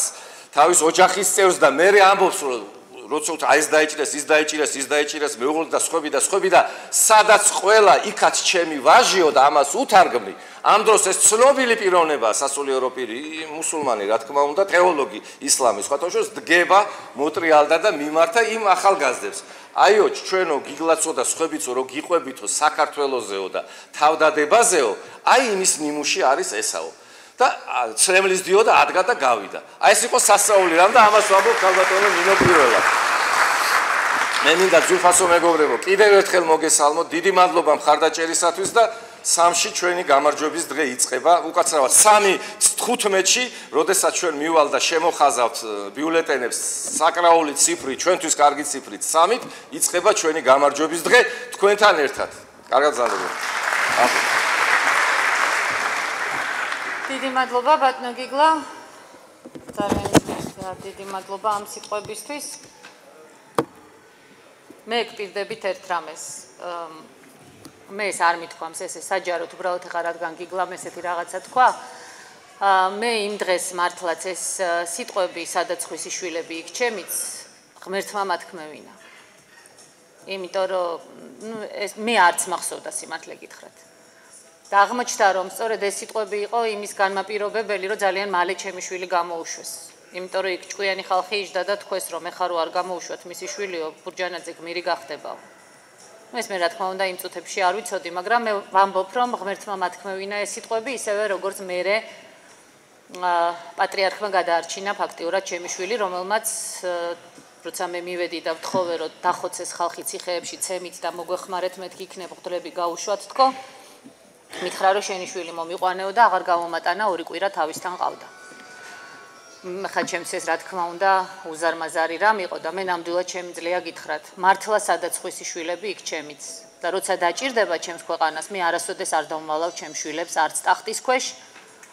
თავის ოჯახის წევრს და მე ამბობს რომ როცა აი ეს დაიჭირეს, ის დაიჭირეს, ის დაიჭირეს, მეუღლე და სხვები და სადაც ყველა იქაც ჩემი ვაჟიო და ამას უთარგმნი. ამ დროს ეს ცნობილი პიროვნებაა, სასულიერო პირი, მუსულმანი, რა თქმა უნდა, თეოლოგი ისლამის, სხვათა შორის დგება, მოტრიალდა და მიმართა იმ ახალგაზრდებს. აიო, ჩვენო გიგლაცო და სხვებიცო რო გიყვებითო საქართველოსეო და თავდადებაზეო, აი იმის ნიმუში არის ესაო. და ცრემლის დიოდა ადგა და გავიდა. აი ეს იყო სასწაული რამ და ამას ვამბობ ქალბატონო ნინო პირველად. მე მინდა ძულფასო მეგობრებო, კიდევ ერთხელ მოგესალმოთ, დიდი მადლობა მხარდაჭერისათვის და სამში ჩვენი გამარჯვების დღე იწყება. უკაცრავად 3:15-ში, როდესაც ჩვენ მივალ და შემოხაზავთ ბიულეტენებს საკრაული ციფრი, ჩვენთვის კარგი ციფრით 3-ით, იწყება ჩვენი გამარჯვების დღე თქვენთან ერთად. კარგად გზავნებოდეთ. დიდი მადლობა ბატონო გიგლა. ძალიან დიდი მადლობა ამ სიტყვებისთვის. მე გპირდებით ერთ რამეს. მე ეს არ მithქვამს ესე საჯაროდ უბრალოდ ხარ რადგან გიგლამ ესეთი რაღაცა თქვა. მე იმ დღეს მართლაც ეს სიტყვები სადაც ხვისიშვილები იქ ჩემიც ღმერთმა მათქმევინა. იმიტომ რომ ეს მე არც მახსოვდა სიმართლე გითხრათ. და აღმოჩნდა რომ სწორედ ეს სიტყვები იყო იმის განმაპირობებელი რომ ძალიან მალე ჩემი შვილი გამოუშვეს. იმიტომ რომ იქ ჭკვიანი ხალხი იჯდა და თქვეს რომ ეხა რო არ გამოუშვათ მისი შვილიო ბურჯანაძე გმირი გახდებაო. ეს მე რა თქმა უნდა იმ წუთებში არ ვიცოდი, მაგრამ მე ვამბობ რომ ღმერთმა მათქმევინა ეს სიტყვები ისევე როგორც მე პატრიარქმა გადაარჩინა ფაქტიურად ჩემი შვილი, რომელმაც როცა მე მივედი და ვთხოვე რომ დახოცეს ხალხი ციხეებში ცემით და მოგვეხმარეთ მეთქი იქნებ ღდრები გაუშვათ თქო. მითხრა რომ შენი შვილი მომიყვანეო და აღარ გამომატანა 2 კვირა თავისთან ყავდა. ხა ჩემს ეს რა თქმა უნდა უზარმაზარი რამ იყო და მე ნამდვილად შემიძლია გითხრათ. მართლა სადაც ხვისიშვილები იქ ჩემიც და როცა დაჭირდება ჩემს ქვეყანას, მე არასოდეს არ დავმალავ ჩემს შვილებს არც ტახტის ქვეშ,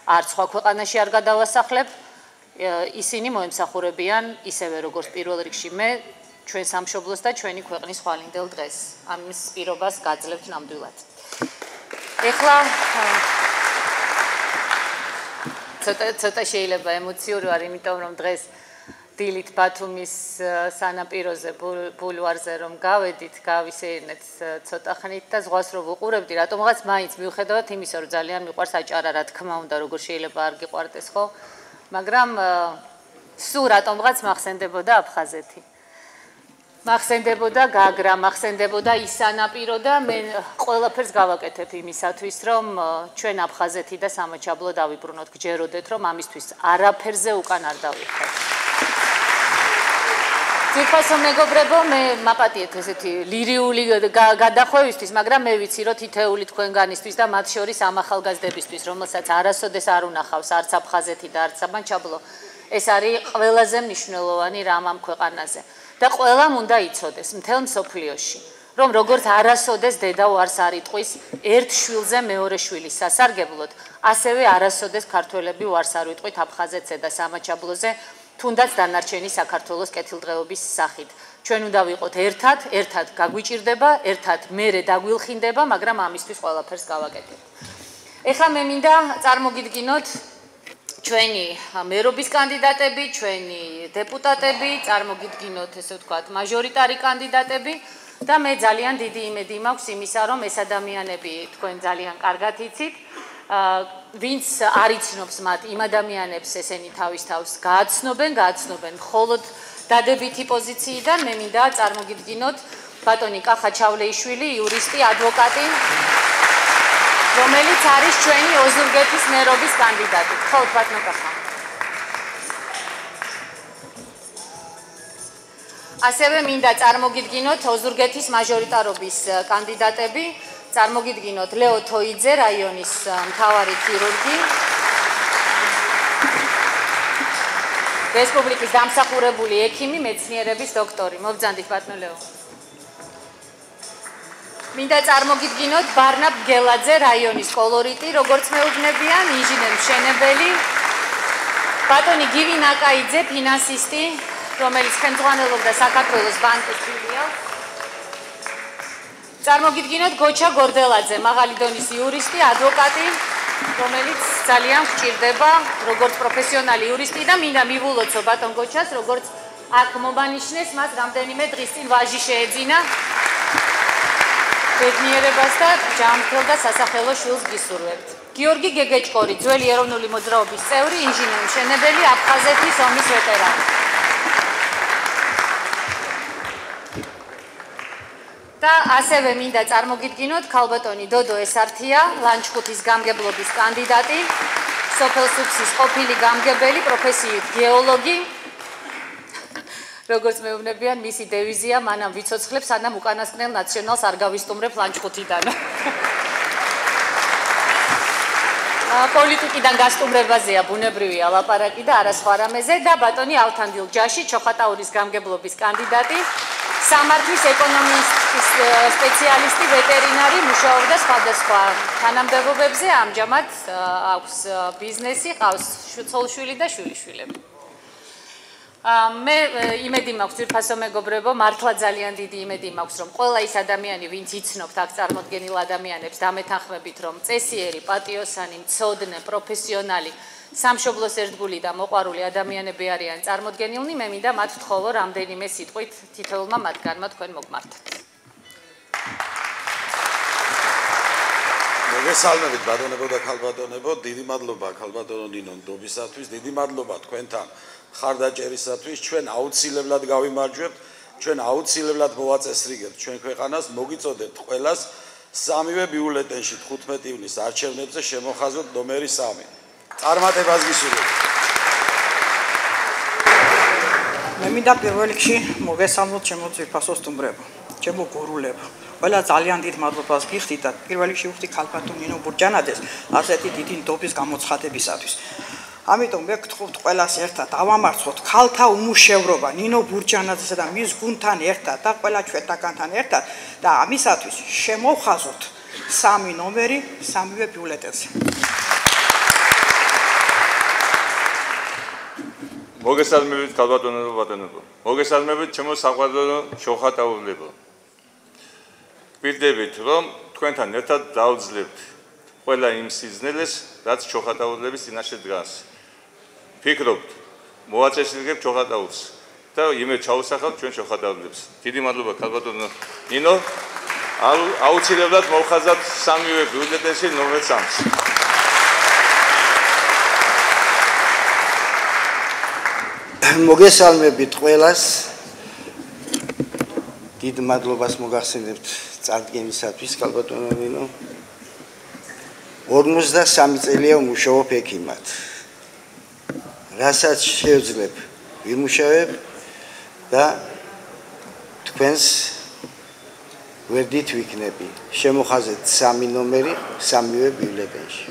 არც სხვა ქვეყანაში არ გადავასახლებ. ისინი მოემსახურებიან ისევე როგორც პირველ რიგში მე ჩვენ სამშობლოს და ჩვენი ქვეყნის ხვალინდელ დღეს. ამის პირობას გაძლევთ ნამდვილად. ეხლა ცოტა შეიძლება ემოციური ვარ, იმიტომ რომ დღეს დილით ბათუმის სანაპიროზე ბულვარზე რომ გავედით, გავისეირნეთ ცოტა ხნით და ზღვას რო ვუყურებდი, რატომღაც მაინც მიუხედავად იმისა, რომ ძალიან მიყვარს აჭარა, რა თქმა უნდა, როგორ შეიძლება არ გიყვარდეს ხო, მაგრამ სულ რატომღაც მახსენდებოდა აფხაზეთი. მახსენდებოდა გაგრა, მახსენდებოდა ის სანაპირო და მე ყველაფერს გავაკეთებ იმისათვის, რომ ჩვენ აფხაზეთი და სამაჩაბლო დავიბრუნოთ, გჯეროდეთ, რომ ამისთვის არაფერზე უკან არ დავიხართ. ძირფასო მეგობრებო, მე მაპატიეთ ესეთი ლირიული გადახვევისთვის, მაგრამ მე ვიცი, რომ თითეული თქვენგანისთვის და მათ შორის ამ ახალგაზრდებისთვის, რომელსაც არასოდეს არ უნახავს არც აფხაზეთი და არც სამაჩაბლო, ეს არის ყველაზე მნიშვნელოვანი რამ ამ ქვეყანაზე. და ყველამ უნდა იცოდეს მთელ მსოფლიოში, რომ როგორც არასოდეს დედა უარს არ იტყვის ერთ შვილზე მეორე შვილის სასარგებლოდ, ასევე არასოდეს ქართველები უარს არ იტყვით აფხაზეთზე და სამაჩაბლოზე, თუნდაც დანარჩენი საქართველოს კეთილდღეობის სახით. ჩვენ უნდა ვიყოთ ერთად გაგვიჭირდება, ერთად მერე დაგვილხინდება, მაგრამ ამისთვის ყველაფერს გავაკეთებთ. ეხლა მე მინდა წარმოგიდგინოთ ჩვენი მერობის კანდიდატები, ჩვენი დეპუტატები, წარმოგიდგინოთ ესე ვთქვათ, მაჟორიტარი კანდიდატები და მე ძალიან დიდი იმედი მაქვს იმისა, რომ ეს ადამიანები თქვენ ძალიან კარგად იცით, ვინც არ იცნობს მათ იმ ადამიანებს ესენი თავის თავს გააცნობენ მხოლოდ დადებითი პოზიციიდან მე მინდა წარმოგიდგინოთ ბატონი კახა ჩავლეიშვილი, იურისტი, ადვოკატი, რომელიც არის ჩვენი ოზურგეთის მერობის კანდიდატი. ხო, ბატონო კახა. ასევე მინდა წარმოგიდგინოთ ოზურგეთის მაჟორიტარობის კანდიდატები. წარმოგიდგინოთ ლეო თოიძე, რაიონის მთავარი ქირურგი. რესპუბლიკის დამსახურებული ექიმი, მეცნიერების დოქტორი. მობრძანდით ბატონო ლეო. მინდა წარმოგიდგინოთ ბარნაბ გელაძე, რაიონის კოლორიტი, როგორც მეუბნებიან, ინჟინერ-მშენებელი. ბატონი გივი ნაკაიძე, ფინანსისტი, რომელიც ხელმძღვანელობდა საქართველოს ბანკის ფილიალს. წარმოგიდგინოთ გოჩა გორდელაძე, მაღალი დონის იურისტი, ადვოკატი, რომელიც ძალიან გვჭირდება როგორც პროფესიონალი იურისტი და მინდა მივულოცო ბატონ გოჩას, როგორც აქ მომანიშნეს, მას რამდენიმე დღის წინ ვაჟი შეეძინა. ბედნიერებას და ჯანმრთელ და სასახელო შვილს გისურვებთ. გიორგი გეგეჭკორი, ძველი ეროვნული მოძრაობის წევრი, ინჟინერ-მშენებელი, აფხაზეთის ომის ვეტერანი. და ასევე მინდა წარმოგიდგინოთ ქალბატონი დოდო ესართია, ლანჩხუთის გამგებლობის კანდიდატი, სოფელ სუქსის ყოფილი გამგებელი, პროფესიით გეოლოგი. როგორც მეუბნებიან, მისი დევიზია მანამ ვიცოცხლებს, სანამ უკანასკნელ ნაციონალს არ გავისტუმრებ ლანჩხუთიდან. პოლიტიკიდან გასტუმრებაზეა ბუნებრივია ლაპარაკი და არა სხვა რამეზე და ბატონი ალთანდილ ჯაში, ჩოხატაურის გამგებლობის კანდიდატი, სამართლის ეკონომიკის სპეციალისტი, ვეტერინარი, მუშაობდა სხვადასხვა თანამდებობებზე, ამჟამად აქვს ბიზნესი, ყავს ცოლ-შვილი და შვილიშვილები. მე იმედი მაქვს ძვირფასო მეგობრებო, მართლა ძალიან დიდი იმედი მაქვს, რომ ყველა ის ადამიანი, ვინც იცნობთ აქ წარმოდგენილ ადამიანებს, დამეთანხმებით, რომ წესიერი, პატიოსანი, მცოდნე, პროფესიონალი, სამშობლოს ერთგული და მოყვარული ადამიანები არიან წარმოდგენილნი, მე მინდა მათ ვთხოვო რამდენიმე სიტყვით თითოეულმა მათგანმა თქვენ მოგმართოთ. მოგესალმებით ბატონებო და ქალბატონებო, დიდი მადლობა ქალბატონო ნინო ნდობისათვის, დიდი მადლობა თქვენთან ხარდაჭერისათვის, ჩვენ აუცილებლად გავიმარჯვებთ, ჩვენ აუცილებლად მოვაწესრიგებთ ჩვენ ქვეყანას, მოგიწოდებთ ყველას სამივე ბიულეტენში 15 ივნის არჩევნებზე შემოხაზოთ ნომერი 3. წარმატებას გისურვებთ. მე მინდა პირველ რიგში მოგესალმოთ ჩემო ძვირფასო სტუმრებო, ჩემო გურულებო. ყველა ძალიან დიდ მადლობას გიხდით და პირველ რიგში ვუხდი ქალბატონ ნინო ბურჯანაძეს ასეთი დიდი ნდობის გამოცხადებისათვის. ამიტომ მე გთხოვთ ყველას ერთად ავამარცხოთ ქალთა უმუშევრობა ნინო ბურჯანაძესა და მის გუნდთან ერთად და ყველა ჩვენთაგანთან ერთად და ამისათვის შემოვხაზოთ 3 ნომერი სამივე ბიულეტენზე. მოგესალმებით ქალბატონებო ბატონებო. მოგესალმებით ჩემო საყვარელო შოხატაურლებო. ვირდებით რომ თქვენთან ერთად დავძლებთ ყველა იმ სიზნელეს, რაც შოხატაურლების წინაშე დგას. ფიქრობთ, მოაწესრიგებთ შოხატაურს და იმედ ჩაუსახავთ ჩვენ შოხატაურლებს. დიდი მადლობა ქალბატონო ნინო. აუცილებლად მოვხაზავთ სამივე ბიულეტენში ნომერ 3-ს. მოგესალმებით ყველას. დიდ მადლობას მოგახსენებთ წარდგენისათვის ქალბატონო ნინო. 53 წელია ვმუშაობ ექიმად. რასაც შევძლებ ვიმუშავებ და თქვენს ვერდით ვიქნები. შემოხაზეთ 3 ნომერი სამივე ბიულეტენში.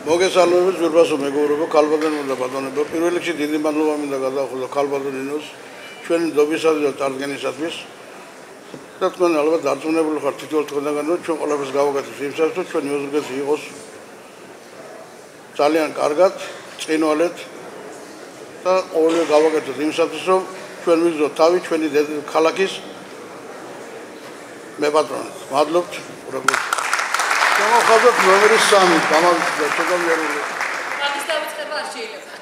მოგესალმებით ძვირფასო მეგობრებო, ქალბატონებო და ბატონებო. პირველ რიგში დიდი მადლობა მინდა გადაახურვა ქალბატონ ნინოს ჩვენი ნდობისათვის და წარდგენისათვის. და თქვენ ალბათ დარწმუნებული ხართ თითოეულ თქვენგან, რომ ჩვენ ყველაფერს გავაკეთებთ იმისათვის, რომ ჩვენი ოზურგეთი იყოს ძალიან კარგად, წინვალეთ და ყოველივე გავაკეთოთ იმისათვის, რომ ჩვენ ვიგზავნოთ თავი ჩვენი ქალაქის მეპატრონად. მადლობთ. შემოხაზოთ ნომერი 3 გამარჯობა მერული მაგის დაიწყება არ შეიძლება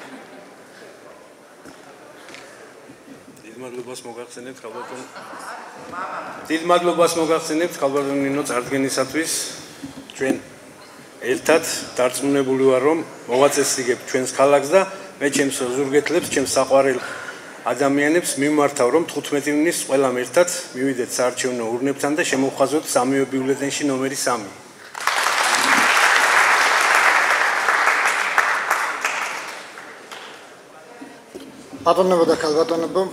დიდ მადლობას მოგახსენებთ ქალბატონ ნინო წარდგენისათვის ჩვენ ერთად დარწმუნებული ვარ რომ მოვაწესრიგებთ ჩვენს ქალაქს და მე ჩემს ზურგეთლებს ჩემს საყვარელ ადამიანებს მიმართავ რომ 15 ივნისს ყველამ ერთად მივიდეთ საარჩევნო ურნებთან და შემოვხაზოთ სამივე ბიულეტენში ნომერი 3 ბატონებო და ქალბატონებო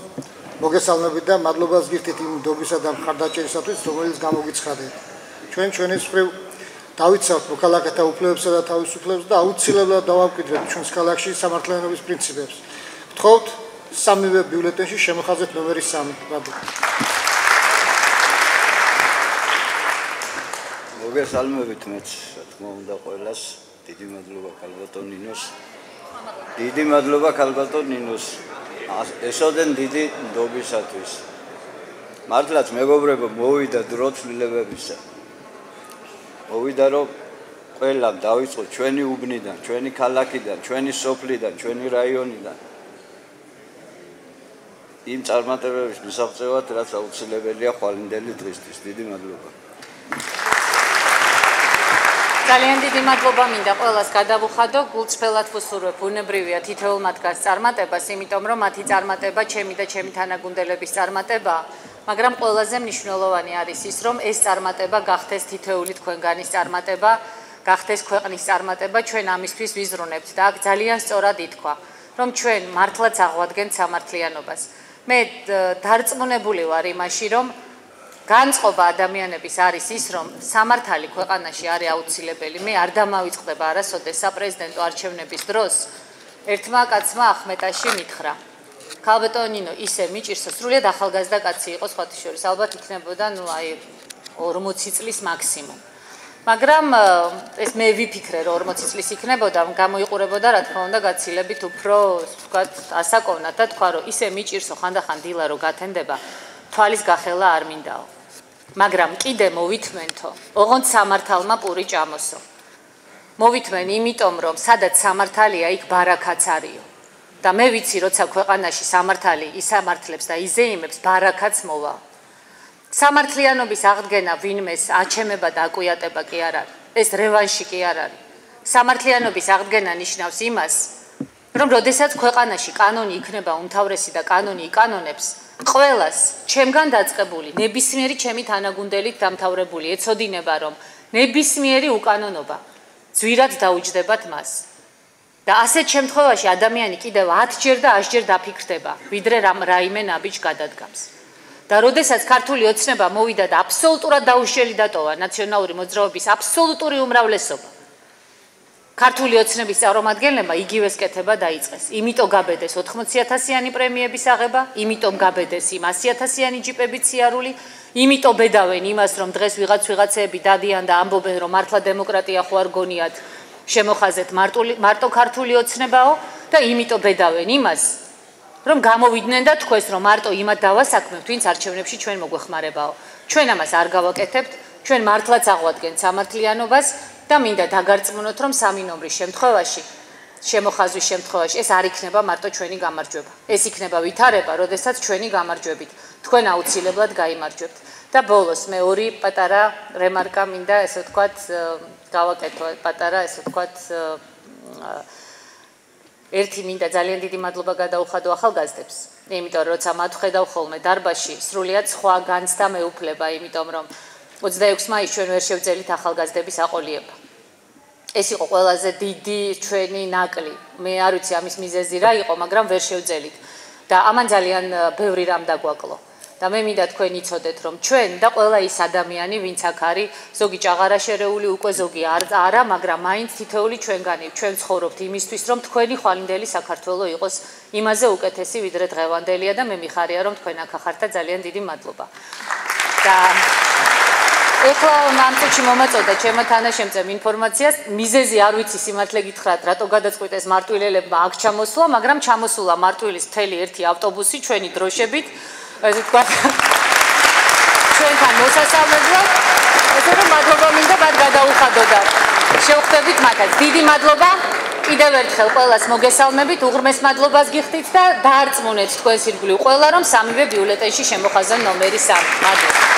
მოგესალმებით და მადლობას გიხდით იმ დობისა და მხარდაჭერისათვის რომელიც გამოგიცხადეთ ჩვენ ჩვენის მხრივ დავიცავთ მოქალაქეთა უფლებებსა და თავისუფლებებს და აუცილებლად დავამკვიდრებთ ჩვენს ქალაქში სამართლიანობის პრინციპებს გთხოვთ სამივე ბიულეტენში შემოხაზეთ ნომერი 3 მოგესალმებით მეც რა თქმა უნდა ყველას დიდი მადლობა ქალბატონ ნინოს დიდი მადლობა ქალბატონ ნინოს ესოდენ დიდი ნდობისათვის მართლაც მეგობრებო მოვიდა დრო ცვლილებებისა მოვიდა რომ ყველამ დავიწყოთ ჩვენი უბნიდან ჩვენი ქალაქიდან ჩვენი სოფლიდან ჩვენი რაიონიდან იმ წარმატებების მისაღწევად რაც აუცილებელია ხვალინდელი დღისთვის დიდი მადლობა ძალიან დიდი მადლობა მინდა ყველას გადავუხადო გულწრფელად ვუსურვებ ბუნებრივია თითოეულ მათგანს წარმატებას იმიტომ რომ მათი წარმატება ჩემი და ჩემი თანაგუნდელების წარმატება მაგრამ ყველაზე მნიშვნელოვანი არის ის რომ ეს წარმატება გახდეს თითოეული თქვენგანის წარმატება გახდეს ქვეყნის წარმატება ჩვენ ამისთვის ვიზრუნებთ და აქ ძალიან სწორად ითქვა რომ ჩვენ მართლაც აღვადგენთ სამართლიანობას მე დარწმუნებული ვარ იმაში რომ განწყობა ადამიანების არის ის რომ სამართალი ქვეყანაში არის აუცილებელი მე არ დამავიწყდება არასოდეს საპრეზიდენტო არჩევნების დროს ერთმა კაცმა ახმეტაში მითხრა ქალბატონ ნინო ისე მიჭირსო სრულიად ახალგაზრდა კაცი იყო სხვათა შორის ალბათ იქნებოდა ნუ აი 40 წლის მაქსიმუმ მაგრამ ეს მე ვიფიქრე რომ 40 წლის იქნებოდა გამოიყურებოდა რა თქმა უნდა გაცილებით უფრო ვთქვათ ასაკოვნად და თქვა რომ ისე მიჭირსო ხანდახან დილა რო გათენდება თვალის გახელა არ მინდაო მაგრამ კიდე მოვითმენთო ოღონდ სამართალმა პური ჭამოსო მოვითმენ იმიტომ რომ სადაც სამართალია იქ ბარაქაც არისო და მე ვიცი როცა ქვეყანაში სამართალი ისამართლებს და იზეიმებს ბარაქაც მოვა სამართლიანობის აღდგენა ვინმეს აჩემება და აკვიატება კი არ არის ეს რევანში კი არ არის სამართლიანობის აღდგენა ნიშნავს იმას რომ როდესაც ქვეყანაში კანონი იქნება უმთავრესი და კანონი იკანონებს ყველას ჩემგან დაწყებული ნებისმიერი ჩემი თანაგუნდელით დამთავრებული ეცოდინება რომ ნებისმიერი უკანონობა ძვირად დაუჯდებათ მას და ასეთ შემთხვევაში ადამიანი კიდევ 10 ჯერ და 100 ჯერ დაფიქრდება ვიდრე რაიმე ნაბიჯ გადადგამს და როდესაც ქართული ოცნება მოვიდა და აბსოლუტურად დაუშელი დატოვა ნაციონალური მოძრაობის აბსოლუტური უმრავლესობა ქართული ოცნების წარმომადგენლებმა იგივეს კეთება დაიწყეს იმიტომ გაბედეს 80,000-იანი პრემიების აღება იმიტომ გაბედეს იმ 100,000-იანი ჯიპების სიარული იმიტომ ბედავენ იმას რომ დღეს ვიღაცეები დადიან და ამბობენ რომ მართლა დემოკრატია ხო არ გონიათ შემოხაზეთ მარტო ქართული ოცნებაო და იმიტომ ბედავენ იმას რომ გამოვიდნენ და თქვეს რომ მარტო იმად დავასაქმებთ ვინც არჩევნებში ჩვენ მოგვეხმარებაო ჩვენ ამას არ გავაკეთებთ ჩვენ მართლაც აღვადგენთ სამართლიანობას და მინდა დაგარწმუნოთ რომ სამი ნომრის შემთხვევაში შემოხაზვის შემთხვევაში ეს არ იქნება მარტო ჩვენი გამარჯვება ეს იქნება ვითარება როდესაც ჩვენი გამარჯვებით თქვენ აუცილებლად გაიმარჯვებთ და ბოლოს მე ორი პატარა რემარკა მინდა ესე ვთქვათ გავაკეთო პატარა ესე ვთქვათ ერთი მინდა ძალიან დიდი მადლობა გადაუხადო ახალგაზრდებს იმიტომ რომ როცა მათ ხედავ ხოლმე დარბაზში სრულიად სხვა განცდა მეუფლება იმიტომ რომ 26 მაისს ჩვენ ვერ შევძელით ახალგაზრდების აყოლიება ეს იყო ყველაზე დიდი ჩვენი ნაკლი მე არ ვიცი ამის მიზეზი რა იყო მაგრამ ვერ შევძელით და ამან ძალიან ბევრი რამ დაგვაკლო და მე მინდა თქვენ იცოდეთ რომ ჩვენ და ყველა ის ადამიანი ვინც აქ არის ზოგი ჭაღარა შერეული უკვე ზოგი არა მაგრამ მაინც თითოეული ჩვენგანი ჩვენ ცხოვრობთ იმისთვის რომ თქვენი ხვალინდელი საქართველოს იყოს იმაზე უკეთესი ვიდრე დღევანდელია და მე მიხარია რომ თქვენ აქ ახართ და ძალიან დიდი მადლობა და ეხლა მამწუთში მომაწოდა ჩემო თანაშემწემ ინფორმაციას მიზეზი არ ვიცი სიმართლე გითხრათ რატო გადაწყვიტეს მარტვილელებმა აქ ჩამოსვლა მაგრამ ჩამოსულა მარტვილის მთელი ერთი ავტობუსი ჩვენი დროშებით ასე ვთქვათ ჩვენთან მოსასალმებლად, ესე რომ მადლობა მინდა მათ გადაუხადოთ. შევხვდებით მათაც. დიდი მადლობა. კიდევ ერთხელ ყველას მოგესალმებით, უღრმეს მადლობას გიხდით და დაარწმუნეთ თქვენს ირგვლივ ყველა, რომ სამივე ბიულეტენში შემოხაზონ ნომერი 3. მადლობა.